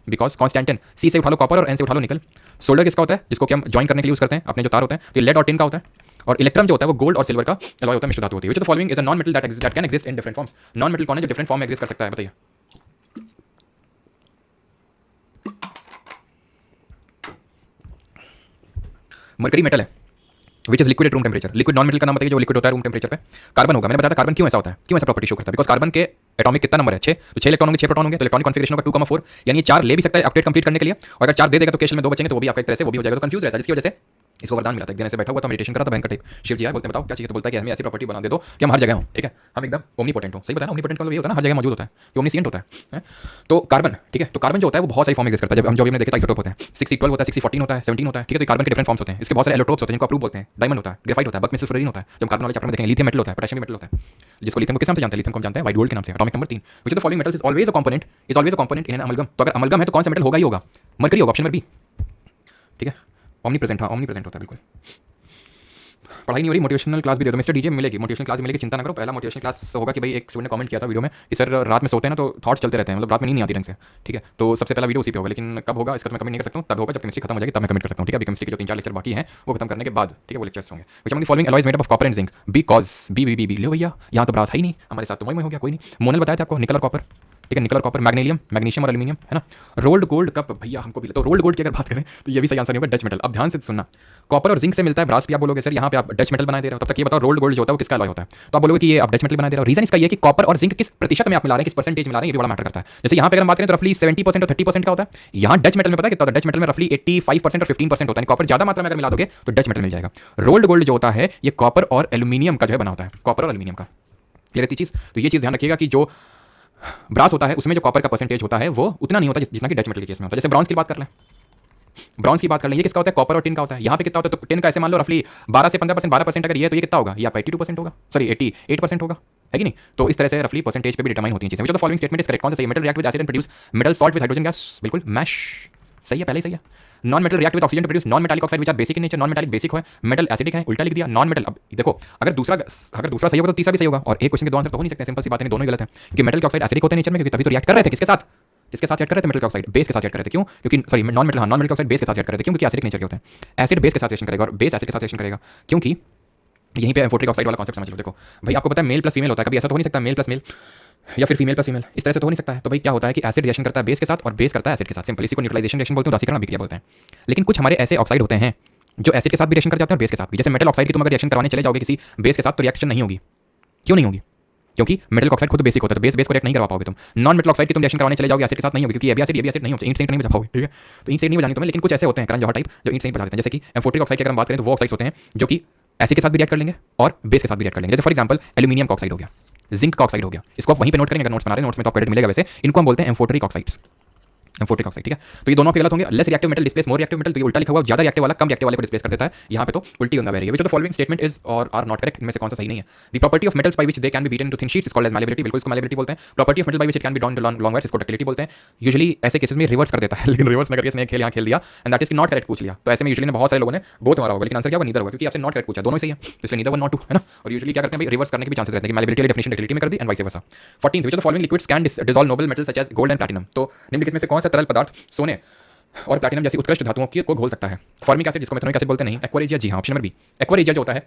S2: बिकॉज कॉन्स्टेंटिन सी से उठा लो कॉपर और एन से उठा लो निकल। सोल्डर किसका होता है, जिसको कि हम ज्वाइन करने के लिए यूज करते हैं अपने जो तार होते हैं, तो ये लेड और टिन का होता है। और इलेक्ट्रम जो होता है वो गोल्ड और सिल्वर का अलॉय होता है, मिश्र धातु होती है। Which of the following is a non metal that can exist in different forms. Non metal कौन है जो डिफरेंट फॉर्म में एग्जिस्ट कर सकता है, बताइए। मरकरी मेटल है which is liquid at room temperature. Liquid non metal का नाम बताइए जो लिक्विड होता है रूम टेम्परेचर पे। कार्बन होगा, मैंने बताया था कार्बन क्यों ऐसा होता है, क्यों ऐसा प्रॉपर्टी शो करता है, बिकॉज कार्बन के एटॉमिक कितना नंबर है 6, तो 6 इलेक्ट्रॉन होंगे, 6 प्रोटॉन होंगे, तो इलेक्ट्रॉनिक कॉन्फिगरेशन होगा 2,4, यानी 4 ले भी सकता है ऑक्टेट कंप्लीट करने के लिए, और अगर 4 दे देगा तो केस में 2 बचेंगे, तो वो भी आपका एक तरह से वो भी हो जाएगा, तो कंफ्यूज रहता है, जिसकी वजह से इसको वरदान मिला था। एक दिन ऐसे बैठा हुआ था, मेडिटेशन कर रहा था, भयंकर टाइप। शिव जी आए, बोलते हैं बताओ क्या चाहिए, तो बोलता है कि हमें ऐसी प्रॉपर्टी बना दे दो कि हम हर जगह हों, ठीक है, हम एकदम ओमनीपोटेंट हो। सही बताया ना, ओमनीपोटेंट का मतलब ये होता है ना हर जगह मौजूद होता है, कि ओमनीसिएंट होता है। तो कार्बन, ठीक है, तो कार्बन जो होता है वो बहुत सारी फॉर्म एग्जिस्ट करता है। जब हम जो भी हमने देखे आइसोटोप होते हैं, 6C12 होता है, 6C14 होता है, 17 होता है, ठीक है। तो कार्बन के डिफरेंट फॉर्म्स होते हैं, इसके बहुत सारे एलोट्रोप्स होते हैं जिनको अप्रूव बोलते हैं। डायमंड होता है, ग्रेफाइट होता है, बकमेटल फ्लोरीन होता है, जो हम कार्बन वाले चैप्टर में देखेंगे। लिथियम मेटल होता है, पोटेशियम मेटल होता है, जिसको लिथियम को किस नाम से जानते हैं, लिथियम को हम जानते हैं व्हाइट गोल्ड के नाम से, atomic number 3। Which of the following metals is always a component in an amalgam. तो अगर अमलगम है तो कौन सा मेटल होगा ही होगा, मरकरी होगा, ऑप्शन नंबर बी, ठीक है। ओमनी प्रेजेंट, हाँ ओमनी प्रेजेंट होता है बिल्कुल। पढ़ाई नहीं हो रही, मोटिवेशनल क्लास भी दे दो मिस्टर डीजे, मिलेगी मोटिवेशनल क्लास मिलेगी, चिंता ना करो। पहला मोटिवेशनल क्लास होगा कि भाई एक स्टूडेंट ने कमेंट किया था वीडियो में कि सर रात में सोते हैं ना तो थॉट्स चलते रहते हैं, मतलब रात में नींद नहीं आती ढंग से, ठीक है। तो सबसे पहला वीडियो उसी पे होगा, लेकिन कब होगा इसका तो मैं कमेंट नहीं कर सकता हूँ, तब होगा जब केमिस्ट्री खत्म हो जाएगी, तब मैं कमेंट कर सकता हूँ, ठीक है। अभी केमिस्ट्री के जो 3-4 लेक्चर बाकी हैं वो खत्म करने के बाद, ठीक है, वो लेक्चर्स होंगे। Which among the following alloys made up of copper and zinc, because बी लो भैया, यहाँ तो ब्रास है ही नहीं, हमारे साथ तो वही हो गया, कोई नहीं। मोनल बताया था आपको, निकल और कॉपर, ठीक है, निकल और कॉपर, मैग्नीशियम और एल्यूमिनियम, है ना। रोल्ड गोल्ड कब भैया हमको भी, तो रोल्ड गोल्ड की अगर बात करें तो ये भी सही आंसर नहीं होगा, डच मेटल। अब ध्यान से सुनना, कॉपर और जिंक से मिलता है, ब्रास भी आप बोलोगे सर यहाँ पे आप डच मेटल बना दे रहे हो, तब तक ये बताओ रोल्ड गोल्ड जो होता है वो किसका अलॉय होता है, तो आप बोलोगे कि ये आप डच मेटल बना दे रहे हो। रीजन इसका ये है कि कॉपर और जिंक किस प्रतिशत में आप मिला रहे हैं, किस परसेंटेज मिला रहे हैं, ये भी बड़ा मैटर करता है। जैसे यहाँ पे अगर हम बात करें तो रफली 70% और 30% का होता है, यहाँ डच मेटल में पता है कितना होता है, डच मेटल में रफली 85% और 15% होता है। कॉपर ज्यादा मात्रा में अगर मिला दोगे तो डच मेटल मिल जाएगा। रोल्ड गोल्ड जो होता है ये कॉपर और एल्यूमिनियम का जो है बना होता है, कॉपर और एल्यूमिनियम का। क्लियर है चीज, तो ये चीज ध्यान रखिएगा कि जो ब्रास होता है उसमें जो कॉपर का परसेंटेज होता है वो उतना नहीं होता जितना कि डच मेटल के केस में होता है। जैसे ब्रॉन्ज की बात कर लें, ये किसका होता है, कॉपर और टिन का होता है। यहाँ पे कितना होता है, तो टिन का ऐसे मान लो रफली 12 से 15%, 12% अगर ये है तो ये कितना होगा, ये आपका 82% होगा, सॉरी 88% होगा, है कि नहीं। तो इस तरह से रफली परसेंटेज पे भी डिटरमाइन होती है चीजें। Which of the following statement is correct, कौन सा सही है। Metal react with acid and produce metal salt with hydrogen gas, बिल्कुल मैश सही है, पहले ही सही है। Non metal react with oxygen to produce non metallic oxide which are basic in nature, non metallic basic है, मेटल एसिडिक है, उल्टा लिख दिया। नॉन मेटल, अब देखो अगर दूसरा सही होगा तो तीसरा भी सही होगा, और एक क्वेश्चन के दो आंसर तो हो नहीं सकते, सिंपल सी बात है, दोनों ही गलत है। कि मेटल के ऑक्साइड एसिडिक होते हैं नेचर में, क्योंकि तभी तो रिएक्ट कर रहे थे किसके साथ रिएक्ट कर रहे थे, मेटल ऑक्साइड बेस के साथ रिएक्ट कर रहे थे, क्यों, क्योंकि sorry non metal oxide base के साथ रिएक्ट कर रहे थे, क्योंकि एसिडिक नेचर के होते हैं। एसिड बेस के साथ रिएक्शन करेगा और बेस एसिड के साथ रिएक्शन करेगा, क्योंकि यहीं पे एम्फोटेरिक ऑक्साइड वाला कॉन्सेप्ट समझ लो। देखो भाई आपको पता है मेल प्लस फीमेल होता है, कभी ऐसा तो हो नहीं सकता मेल प्लस मेल या फिर फीमेल प्लस फीमेल, इस तरह से तो हो नहीं सकता है। तो भाई क्या होता है कि एसिड रिएक्शन करता है बेस के साथ और बेस करता है एसिड के साथ, सिंपल इसी को न्यूट्रलाइजेशन रिएक्शन बोलते हैं, रासीकरण अभिक्रिया बोलते हैं। लेकिन कुछ हमारे ऐसे ऑक्साइड होते हैं जो एसिड के साथ भी रिएक्शन कर जाते हैं और बेस के साथ भी। जैसे मेटल ऑक्साइड की तुम अगर रिएक्शन करवाने चले जाओगे किसी बेस के साथ तो रिएक्शन नहीं होगी, क्यों नहीं होगी, क्योंकि मेटल ऑक्साइड खुद बेसिक होता है, तो बेस को रिएक्ट नहीं करवा पाओगे तुम। नॉन मेटल ऑक्साइड की तुम रिएक्शन करवाने चले जाओगे एसिड के साथ नहीं होगी, क्योंकि ये भी एसिड नहीं होता, ईंट सेंट नहीं बजा पाओगे, ठीक है। तो ईंट सेंट नहीं बजानी तुम्हें, लेकिन कुछ ऐसे होते हैं करण जौहर टाइप जो ईंट सेंट बजा देते हैं। जैसे कि एम्फोटेरिक ऑक्साइड की अगर हम बात करें तो वो ऑक्साइड्स होते हैं जो कि एसिड के साथ भी रिएक्ट कर लेंगे और बेस के साथ भी रिएक्ट कर लेंगे। जैसे फॉर एग्जांपल एल्यूमिनियम का ऑक्साइड हो गया, जिंक का ऑक्साइड हो गया, इसको आप वहीं पे नोट करेंगे, अगर नोट्स बना रहे हैं, नोट्स में तो क्रेडिट मिलेगा। वैसे इनको हम बोलते हैं एम्फोटेरिक ऑक्साइड्स, एम्फोटेरिक ऑक्साइड, ठीक है। तो ये दोनों के गलत होंगे। Less reactive metal displace more reactive metal, तो ये उल्टा लिखा हुआ, ज्यादा रिएक्टिव वाला कम रिएक्टिव वाले को डिस्प्लेस कर देता है, यहाँ पे तो उल्टी गंगा बह रही है। Which of the following statement is or are not correct, इनमें से कौन सा सही नहीं है। The property of metals by which they can be beaten into thin sheets is called as malleability, बिल्कुल इसको मैलिबिलिटी बोलते हैं। Property of metal by which it can be drawn to long wires इसको डक्टिलिटी बोलते हैं। Usually ऐसे cases में reverse कर देता है, लेकिन रिवर्स न करके इसने खेल यहाँ खेल दिया and that is not correct पूछ लिया। तो ऐसे में यूजुअली बहुत सारे लोगों ने बहुत मारा होगा, लेकिन आंसर क्या होगा, नीदर होगा, क्योंकि आपसे नॉट करेक्ट पूछा, दोनों सही है, इसलिए नीदर वन नॉट टू, है ना। और यूजुअली क्या करते हैं भाई, रिवर्स करने के भी चांसेस रहते हैं कि मैलिबिलिटी वाली डेफिनेशन डक्टिलिटी में कर दी and vice versa. 14th which of the following liquids can dissolve noble metals such as gold and platinum, तो निम्नलिखित में से कौन सा तरल पदार्थ सोने और प्लैटिनम जैसी उत्कृष्ट धातुओं को घोल सकता है। फॉर्मिक एसिड जिसको मेथनोइक एसिड बोलते हैं, नहीं, एक्वा रेजिया, जी हाँ, option number B. Aqua regia जो होता है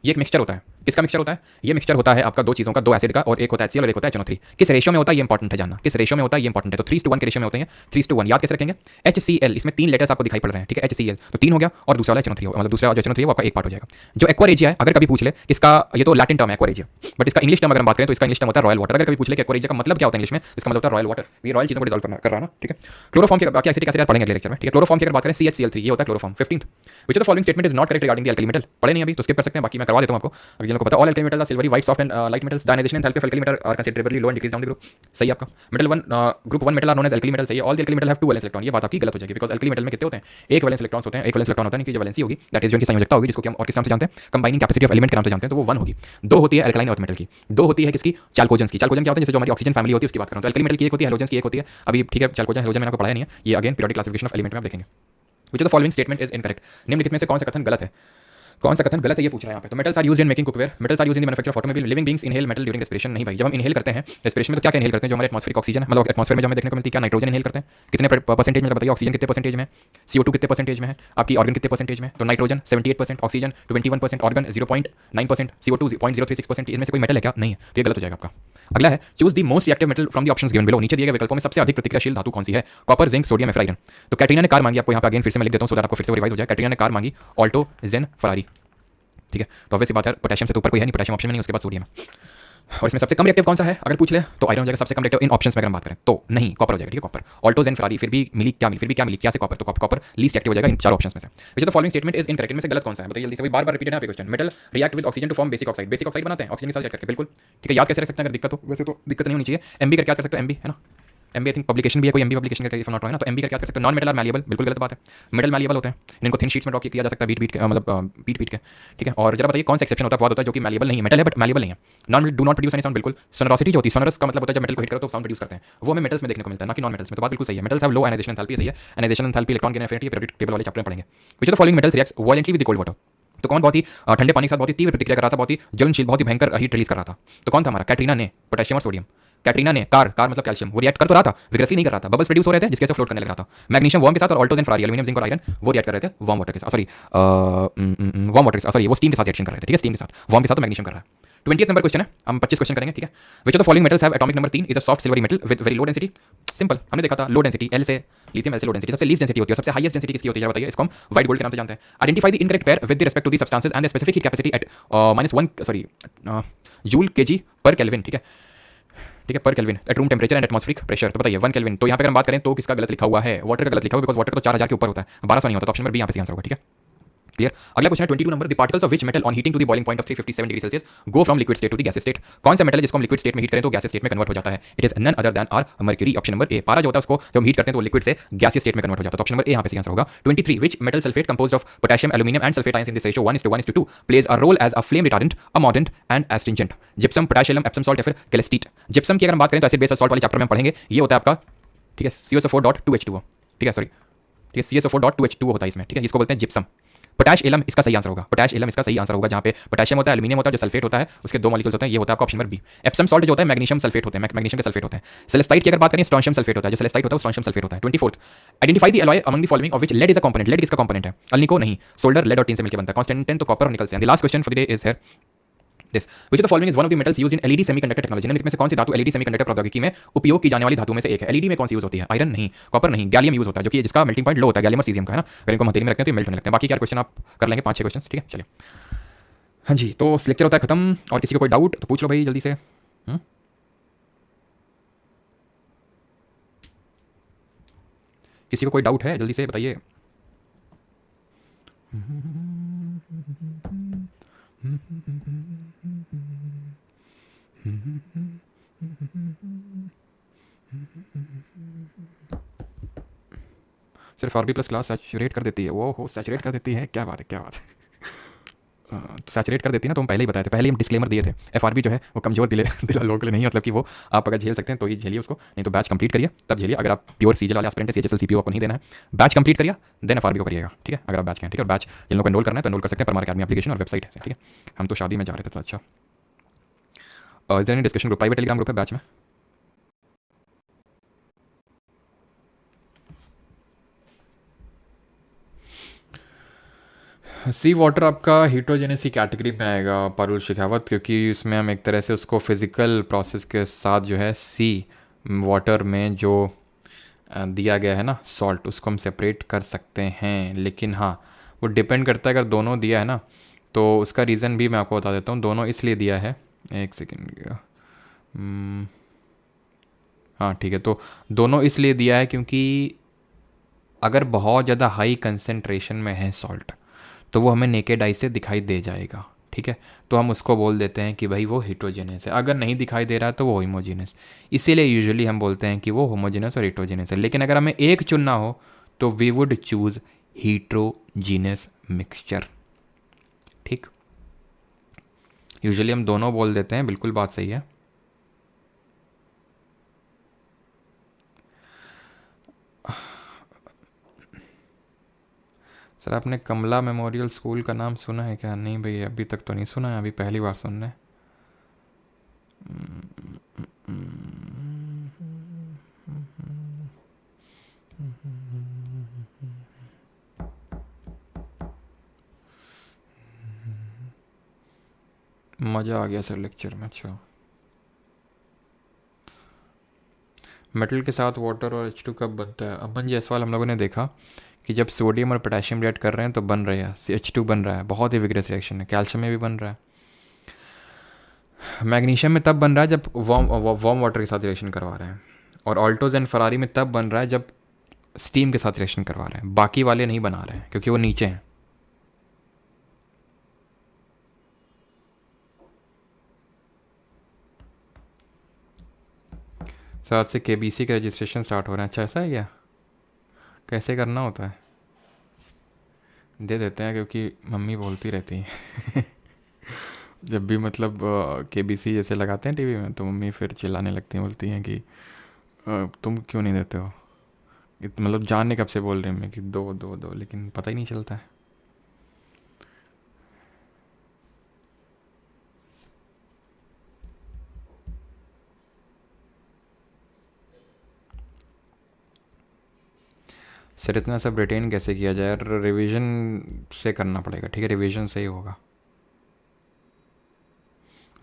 S2: ये एक मिक्सचर होता है, किसका मिक्सचर होता है? ये मिक्सचर होता है आपका दो चीज़ों का, दो एसिड का, और एक होता है HCl और एक होता है HNO3। किस रेशियो में होता है ये इंपॉर्टेंट है जानना, किस रेशियो में होता है ये इंपॉर्टेंट है। तो 3:1 के रेशियो में होते हैं, 3:1 याद कैसे रखेंगे? HCl, इसमें 3 लेटर्स आपको दिखाई पड़ रहे हैं, ठीक है, HCl तो 3 हो गया, और दूसरा वाला HNO3 होगा, मतलब दूसरा जो HNO3 है वो आपका एक पार्ट हो जाएगा। जो एक्वारेजिया है, अगर कभी पूछ ले इसका, ये तो लैटिन टर्म है एक्वारेजिया, बट इसका इंग्लिश टर्म अगर हम बात करें तो इसका इंग्लिश टर्म होता है रॉयल वाटर। अगर कभी पूछ ले कि एक्वारेजिया का मतलब क्या होता है इंग्लिश में, इसका मतलब होता है रॉयल वाटर, ये रॉयल चीज़ों को डिसॉल्व कर रहा है ना, ठीक है। क्लोरोफॉर्म के बाकी एसिटिक एसिड पढ़ेंगे अगले लेक्चर में, ठीक है। क्लोरोफॉर्म की अगर बात करें CHCl3, ये होता है chloroform. 15th, which of the following statement is not correct regarding the alkali metal. पढ़े नहीं अभी तो स्किप कर सकते हैं, बाकी मैं करवा देता हूं आपको, अगर जिनको पता। All alkali metals are silvery white soft and light metals. The ionization enthalpy of alkali metal are considerably low and decrease down the group. सही है आपका। Metal 1 group 1 metal are known as alkali metal. सही है। All the alkali metal have 2 valence electron. ये बात आपकी गलत हो जाएगी, बिकॉज अल्कली मेटल में कितने होते हैं? एक वैलेंस इलेक्ट्रॉन्स होते हैं। एक वैलेंस इलेक्ट्रॉन होता है कि जो वैलेंसी होगी, दैट इज जो इनकी संयोजकता होगी, जिसको कि हम और किस नाम से जानते हैं? कंबाइनिंग कैपेसिटी ऑफ एलिमेंट के नाम से जानते हैं, तो वो 1 होगी। 2 होती है अल्कलाइन अर्थ मेटल की, 2 होती है किसकी? चाल्कोजेंस की। चाल्कोजन क्या होता है? जैसे जो हमारी ऑक्सीजन फैमिली होती है उसकी बात करूं तो अल्कली मेटल की एक होती है, हैलोजेंस की एक होती है। अभी ठीक है, चाल्कोजन हैलोजन मैंने आपको पढ़ाया नहीं है, ये again periodic classification of element में आप देखेंगे। विच of the following statement is incorrect. निम्नलिखित में से कौन सा कथन गलत है? कौन सा कथन गलत है ये पूछ रहा है यहाँ पे। तो metals are used in making cookware, metals are used in the manufacture of automobile, living beings inhale metal during respiration. नहीं भाई, जब हम इनहेल करते हैं रेस्पिरेशन में तो क्या क्या इनहेल करते हैं? जो हमारे एटमॉस्फेरिक ऑक्सीजन है, मतलब एटमॉस्फेयर में जो हमें देखने को मिलती है, क्या नाइट्रोजन इनहेल करते हैं? कितने परसेंटेज में बताइए? ऑक्सीजन कितने परसेंटेज में? CO2 कितने परसेंटेज में है? आपकी ऑर्गन कितने परसेंटेज में? तो नाइट्रोजन 78%, ऑक्सीजन 21%, ऑर्गन 0.9%, CO2 0.036%। इनमें से कोई मेटल है क्या? नहीं है, तो ये गलत हो जाएगा आपका। अगला है, choose the most reactive metal from the options given below. नीचे दिए गए विकल्पों में सबसे अधिक प्रतिक्रियाशील धातु कौन सी है? Copper, zinc, sodium, F iron. तो कैटरीना ने कार मांगी, आपको यहाँ पे अगेन फिर से मैं लिख देता हूँ सो दैट आपको फिर से रिवाइज हो जाए। कैटरीना ने कार मांगी ऑल्टो, जेन, फरारी, ठीक है। तो ऑब्वियस सी बात है, पोटेशियम से तो ऊपर कोई है नहीं, पोटेशियम ऑप्शन में नहीं, उसके बाद सोडियम है। और इसमें सबसे कम रिएक्टिव कौन सा है अगर पूछ ले तो आयरन हो जाएगा सबसे कम रिएक्टिव इन ऑप्शंस में। अगर हम बात करें तो नहीं, कॉपर हो जाएगा, ठीक है, कॉपर। ऑल्टो, जेन, फरारी, फिर भी मिली क्या मिली, फिर भी क्या मिली, क्या से कॉपर, तो कॉपर लीस्ट एक्टिव हो जाएगा इन चार ऑप्शंस में से। Which of the following statement is incorrect. में से गलत कौन सा है बताइए जल्दी से, बार बार रिपीटेड है question. Metal react with oxygen to form basic oxide. Basic oxide बनाते हैं ऑक्सीजन के साथ रिएक्ट करके, बिल्कुल ठीक है। याद कैसे रख सकते हैं अगर दिक्कत हो? वैसे तो दिक्कत नहीं होनी चाहिए। एमबी करके याद कर सकते हो, एमबी है ना, एमबी आई थिंक पब्लिकेशन भी है, कोई एमबी पब्लिकेशन करके इफ नॉट रॉन्ग है ना, तो एमबी करके याद कर सकते हो। नॉन मेटल आर मैलिएबल, बिल्कुल गलत बात है। मेटल मैलिएबल होते हैं, इनको थिन शीट्स में ड्रॉ किया जा सकता है, बीट के मतलब पीट के, ठीक है। और जरा बताइए कौन सा एक्सेप्शन होता है, बहुत होता है जो कि मैलिएबल नहीं है, मेटल है बट मैलिएबल नहीं है। Non do not produce any sound, बिल्कुल। सोनोरोसिटी जो होती है, सोनरस का मतलब होता है जब मेटल को हिट करो तो साउंड प्रोड्यूस करते हैं, वो हमें मेटल्स में देखने को मिलता है, ना कि नॉन मेटल्स में। तो बात बिल्कुल सही है, metals have low ionization enthalpy. सही है, आयनाइजेशन एंथैल्पी, इलेक्ट्रॉन की एफिनिटी, पीरियोडिक टेबल वाले चैप्टर में पढ़ेंगे। Which of the following metals reacts violently with the cold water. तो कौन बहुत ही ठंडे पानी के साथ बहुत ही तीव्र प्रतिक्रिया कर रहा था, बहुत ही ज्वलनशील, बहुत ही भयंकर हीट रिलीज कर रहा था? तो कौन था हमारा? कैटरीना ने, पोटेशियम और सोडियम। कैटरीना ने कार मतलब कैल्शियम, वो रिएक्ट कर तो रहा था, विग्रेसली नहीं कर रहा था, बबल्स प्रोड्यूस हो रहे थे जिसके से फ्लोट करने लग रहा था। मैग्नीशियम वार्म के साथ, और ऑल्टोज एंड फरारी, एल्यूमिनियम, जिंक और आयरन, वो रिएक्ट कर रहे थे वार्म वाटर के साथ, सॉरी वार्म वाटर के साथ, सॉरी वो स्टीम के साथ रिएक्शन कर रहे थे, ठीक है, स्टीम के साथ। वार्म के साथ तो मैग्नीशियम कर रहा है। 20th नंबर क्वेश्चन है, हम 25 क्वेश्चन करेंगे, ठीक है। विच of the following metals have atomic number 3 is a soft silvery metal with very low density. Simple, हमने देखा था लो डेंसिटी, एल से लिथियम, एल से लो डेंसिटी। सबसे लीस्ट डेंसिटी होती है, सबसे हाईएस्ट डेंसिटी किसकी होती है बताइए? इसको हम व्हाइट गोल्ड के नाम से जानते हैं। Identify the incorrect pair with respect to the substances and the specific heat capacity at -1 joule KG per kelvin, ठीक है, ठीक है, per kelvin at room temperature and atmospheric pressure. तो बताइए 1 केल्विन। तो यहाँ पे अगर हम बात करें तो किसका गलत लिखा हुआ है? वाटर का गलत लिखा हुआ है, बिकॉज वाटर तो 4000 के ऊपर होता है, 1200 नहीं होता, तो ऑप्शन नंबर बी यहाँ पे सही आंसर होगा, ठीक है, क्लियर। अगला क्वेश्चन है 22 नंबर, the particles of which metal on heating to the boiling point of 357 degree Celsius go from liquid state to the gaseous state. कौन सा मेटल है जिसको हम लिक्विड स्टेट में हीट करें तो गैसियस स्टेट में कन्वर्ट हो जाता है? It is none other than our mercury, option number A. पारा जो होता है उसको जब हम हीट करते हैं तो लिक्विड से गैसियस स्टेट में कन्वर्ट हो जाता है, तो ऑप्शन नंबर ए यहाँ पे सही आंसर होगा। 23 which metal sulphate composed of potassium, aluminium and sulphate ions in this ratio 1:1:2 plays a role as a flame retardant, a mordant and astringent. Gypsum, potassium, Epsom salt या फिर कैलेस्टीट। Gypsum की अगर हम बात करें तो एसिड बेस सॉल्ट वाले chapter में हम पढ़ेंगे, ये होता है आपका, ठीक है, CSO4.2H2O, ठीक है, सॉरी, ठीक है, CSO4.2H2O होता है इसमें, ठीक है, इसको बोलते हैं जिप्सम। पोटैश एलम इसका सही आंसर होगा, पोटैश एलम इसका सही आंसर होगा, जहां पे पोटेशियम होता है, एल्यूमिनियम होता है, जो सल्फेट होता है उसके दो मॉलिक्यूल्स होते हैं, ये होता है आपका option number B. Epsom salt जो होता है मैग्नीशियम सल्फेट होते हैं, मैग्नीशियम के सल्फेट होते हैं। सेलेस्टाइट की अगर बात करें स्ट्रोंशियम सल्फेट होता है, जो सेलेस्टाइट होता है स्ट्रोंशियम सल्फेट होता है। 24th identify the alloy among the following of which lead is a component. Lead किसका कंपोनेंट है? अल्निको नहीं, सोल्डर, लेड और टिन से मिलकर बनता है। कांस्टेंटाइन तो कॉपर और निकल से। And the last question for the day is here this, which of the following is one of the metals used in LED semiconductor technology. निम्नलिखित में से कौन सी धातु एलईडी सेमीकंडक्टर प्रौद्योगिकी में उपयोग की जाने वाली धातुओं में से एक है? एलईडी में कौन सी यूज होती है? आयरन नहीं, कॉपर नहीं, गैलियम यूज होता है, जो कि जिसका मेल्टिंग पॉइंट लो होता है, गैलियम और सीजियम का, है ना। अगर इनको हम हथेली में रखते हैं तो मेल्ट होने लगते हैं। बाकी क्या क्वेश्चन आप कर लेंगे, 5-6 क्वेश्चन, ठीक है, चलिए। हाँ जी, तो लेक्चर होता है खत्म, और किसी को कोई डाउट तो पूछ लो भाई जल्दी से। किसी को कोई डाउट है जल्दी से बताइए। सिर्फ आरबी प्लस क्लास सैचुरेट कर देती है, वो हो सैचुरेट कर देती है, क्या बात है, क्या बात है। सैचुरेट कर देती है ना, तो हम पहले ही बताए थे, पहले ही हम डिस्क्लेमर दिए थे। एफआरबी जो है वो कमजोर दिला लोगों के लिए नहीं, मतलब कि वो आप अगर झेल सकते हैं तो ही झेलिए उसको, नहीं तो बैच कंप्लीट करिए तब झेलिए। अगर आप प्योर सीजल वाले एस्पिरेंट है, सीएचएसएल सीपीयू आपको नहीं देना है, बैच कंप्लीट करिए देन एफआरबी को करिएगा, ठीक है। अगर आप बैच के हैं, ठीक है, और बैच जिन लोगों को एनरोल करना है तो एनरोल कर सकते हैं परमार अकेडमी एप्लीकेशन और वेबसाइट है, ठीक है। हम तो शादी में जा रहे थे तो अच्छा। Is there any discussion group? Private Telegram group है बैच में। सी वाटर आपका हीटरोजेनेसी कैटेगरी में आएगा पारुल शेखावत, क्योंकि उसमें हम एक तरह से उसको फिज़िकल प्रोसेस के साथ जो है सी वाटर में जो दिया गया है ना सॉल्ट, उसको हम सेपरेट कर सकते हैं। लेकिन हाँ, वो डिपेंड करता है, अगर दोनों दिया है ना तो उसका रीज़न भी मैं आपको बता देता हूँ। दोनों इसलिए दिया है, एक सेकेंड, हाँ ठीक है, तो दोनों इसलिए दिया है क्योंकि अगर बहुत ज़्यादा हाई कंसंट्रेशन में है सॉल्ट तो वो हमें नेकेड आई से दिखाई दे जाएगा, ठीक है। तो हम उसको बोल देते हैं कि भाई वो हिट्रोजेनस है। अगर नहीं दिखाई दे रहा है तो वो होमोजेनस। इसीलिए यूजुअली हम बोलते हैं कि वो होमोजेनस और हिट्रोजेनस है। लेकिन अगर हमें एक चुनना हो तो वी वुड चूज हीट्रोजीनस मिक्सचर, ठीक। यूजुअली हम दोनों बोल देते हैं, बिल्कुल बात सही है। सर आपने कमला मेमोरियल स्कूल का नाम सुना है क्या? नहीं भाई, अभी तक तो नहीं सुना है, अभी पहली बार सुनना है। मज़ा आ गया सर लेक्चर में। अच्छा, मेटल के साथ वाटर और H2 कब बनता है? अमन जायसवाल, हम लोगों ने देखा कि जब सोडियम और पोटेशियम रिएक्ट कर रहे हैं तो बन रहे हैं, H2 बन रहा है। बहुत ही विग्रस रिएक्शन है। कैल्शियम में भी बन रहा है। मैग्नीशियम में तब बन रहा है जब वार्म वाटर के साथ रिएक्शन करवा रहे हैं। और ऑल्टोज एंड फरारी में तब बन रहा है जब स्टीम के साथ रिएक्शन करवा रहे हैं। बाकी वाले नहीं बना रहे हैं क्योंकि वो नीचे हैं। सर आज से KBC का रजिस्ट्रेशन स्टार्ट हो रहा है। अच्छा ऐसा है क्या? कैसे करना होता है? दे देते हैं क्योंकि मम्मी बोलती रहती है जब भी मतलब KBC जैसे लगाते हैं टीवी में तो मम्मी फिर चिल्लाने लगती हैं, बोलती हैं कि तुम क्यों नहीं देते हो। मतलब जानने कब से बोल रहे हैं मैं कि दो दो दो, लेकिन पता ही नहीं चलता है। सर इतना सब रिटेन कैसे किया जाए? रिवीजन से करना पड़ेगा, ठीक है, रिवीजन से ही होगा।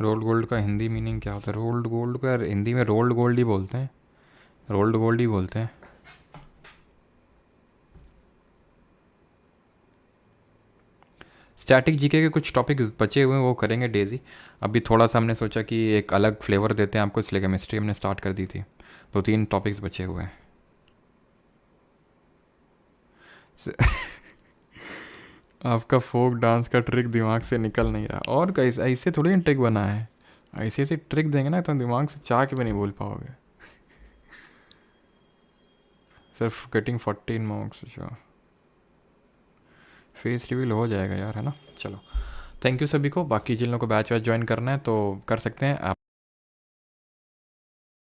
S2: रोल्ड गोल्ड का हिंदी मीनिंग क्या होता है? रोल्ड गोल्ड का हिंदी में रोल्ड गोल्ड ही बोलते हैं, रोल्ड गोल्ड ही बोलते हैं। स्टैटिक जीके के कुछ टॉपिक बचे हुए हैं, वो करेंगे डेजी। अभी थोड़ा सा हमने सोचा कि एक अलग फ्लेवर देते हैं आपको, इसलिए केमिस्ट्री हमने स्टार्ट कर दी थी। 2-3 टॉपिक्स बचे हुए हैं आपका फोक डांस का ट्रिक दिमाग से निकल नहीं रहा। और कैसे? ऐसे थोड़ी ना ट्रिक बना है। ऐसे ऐसे ट्रिक देंगे ना तो दिमाग से चाह के भी नहीं भूल पाओगे। सिर्फ गेटिंग 14 मार्क्स। अच्छा, फेस रिवील हो जाएगा यार, है ना। चलो, थैंक यू सभी को। बाकी जिन लोगों को बैच वैच ज्वाइन करना है तो कर सकते हैं आप।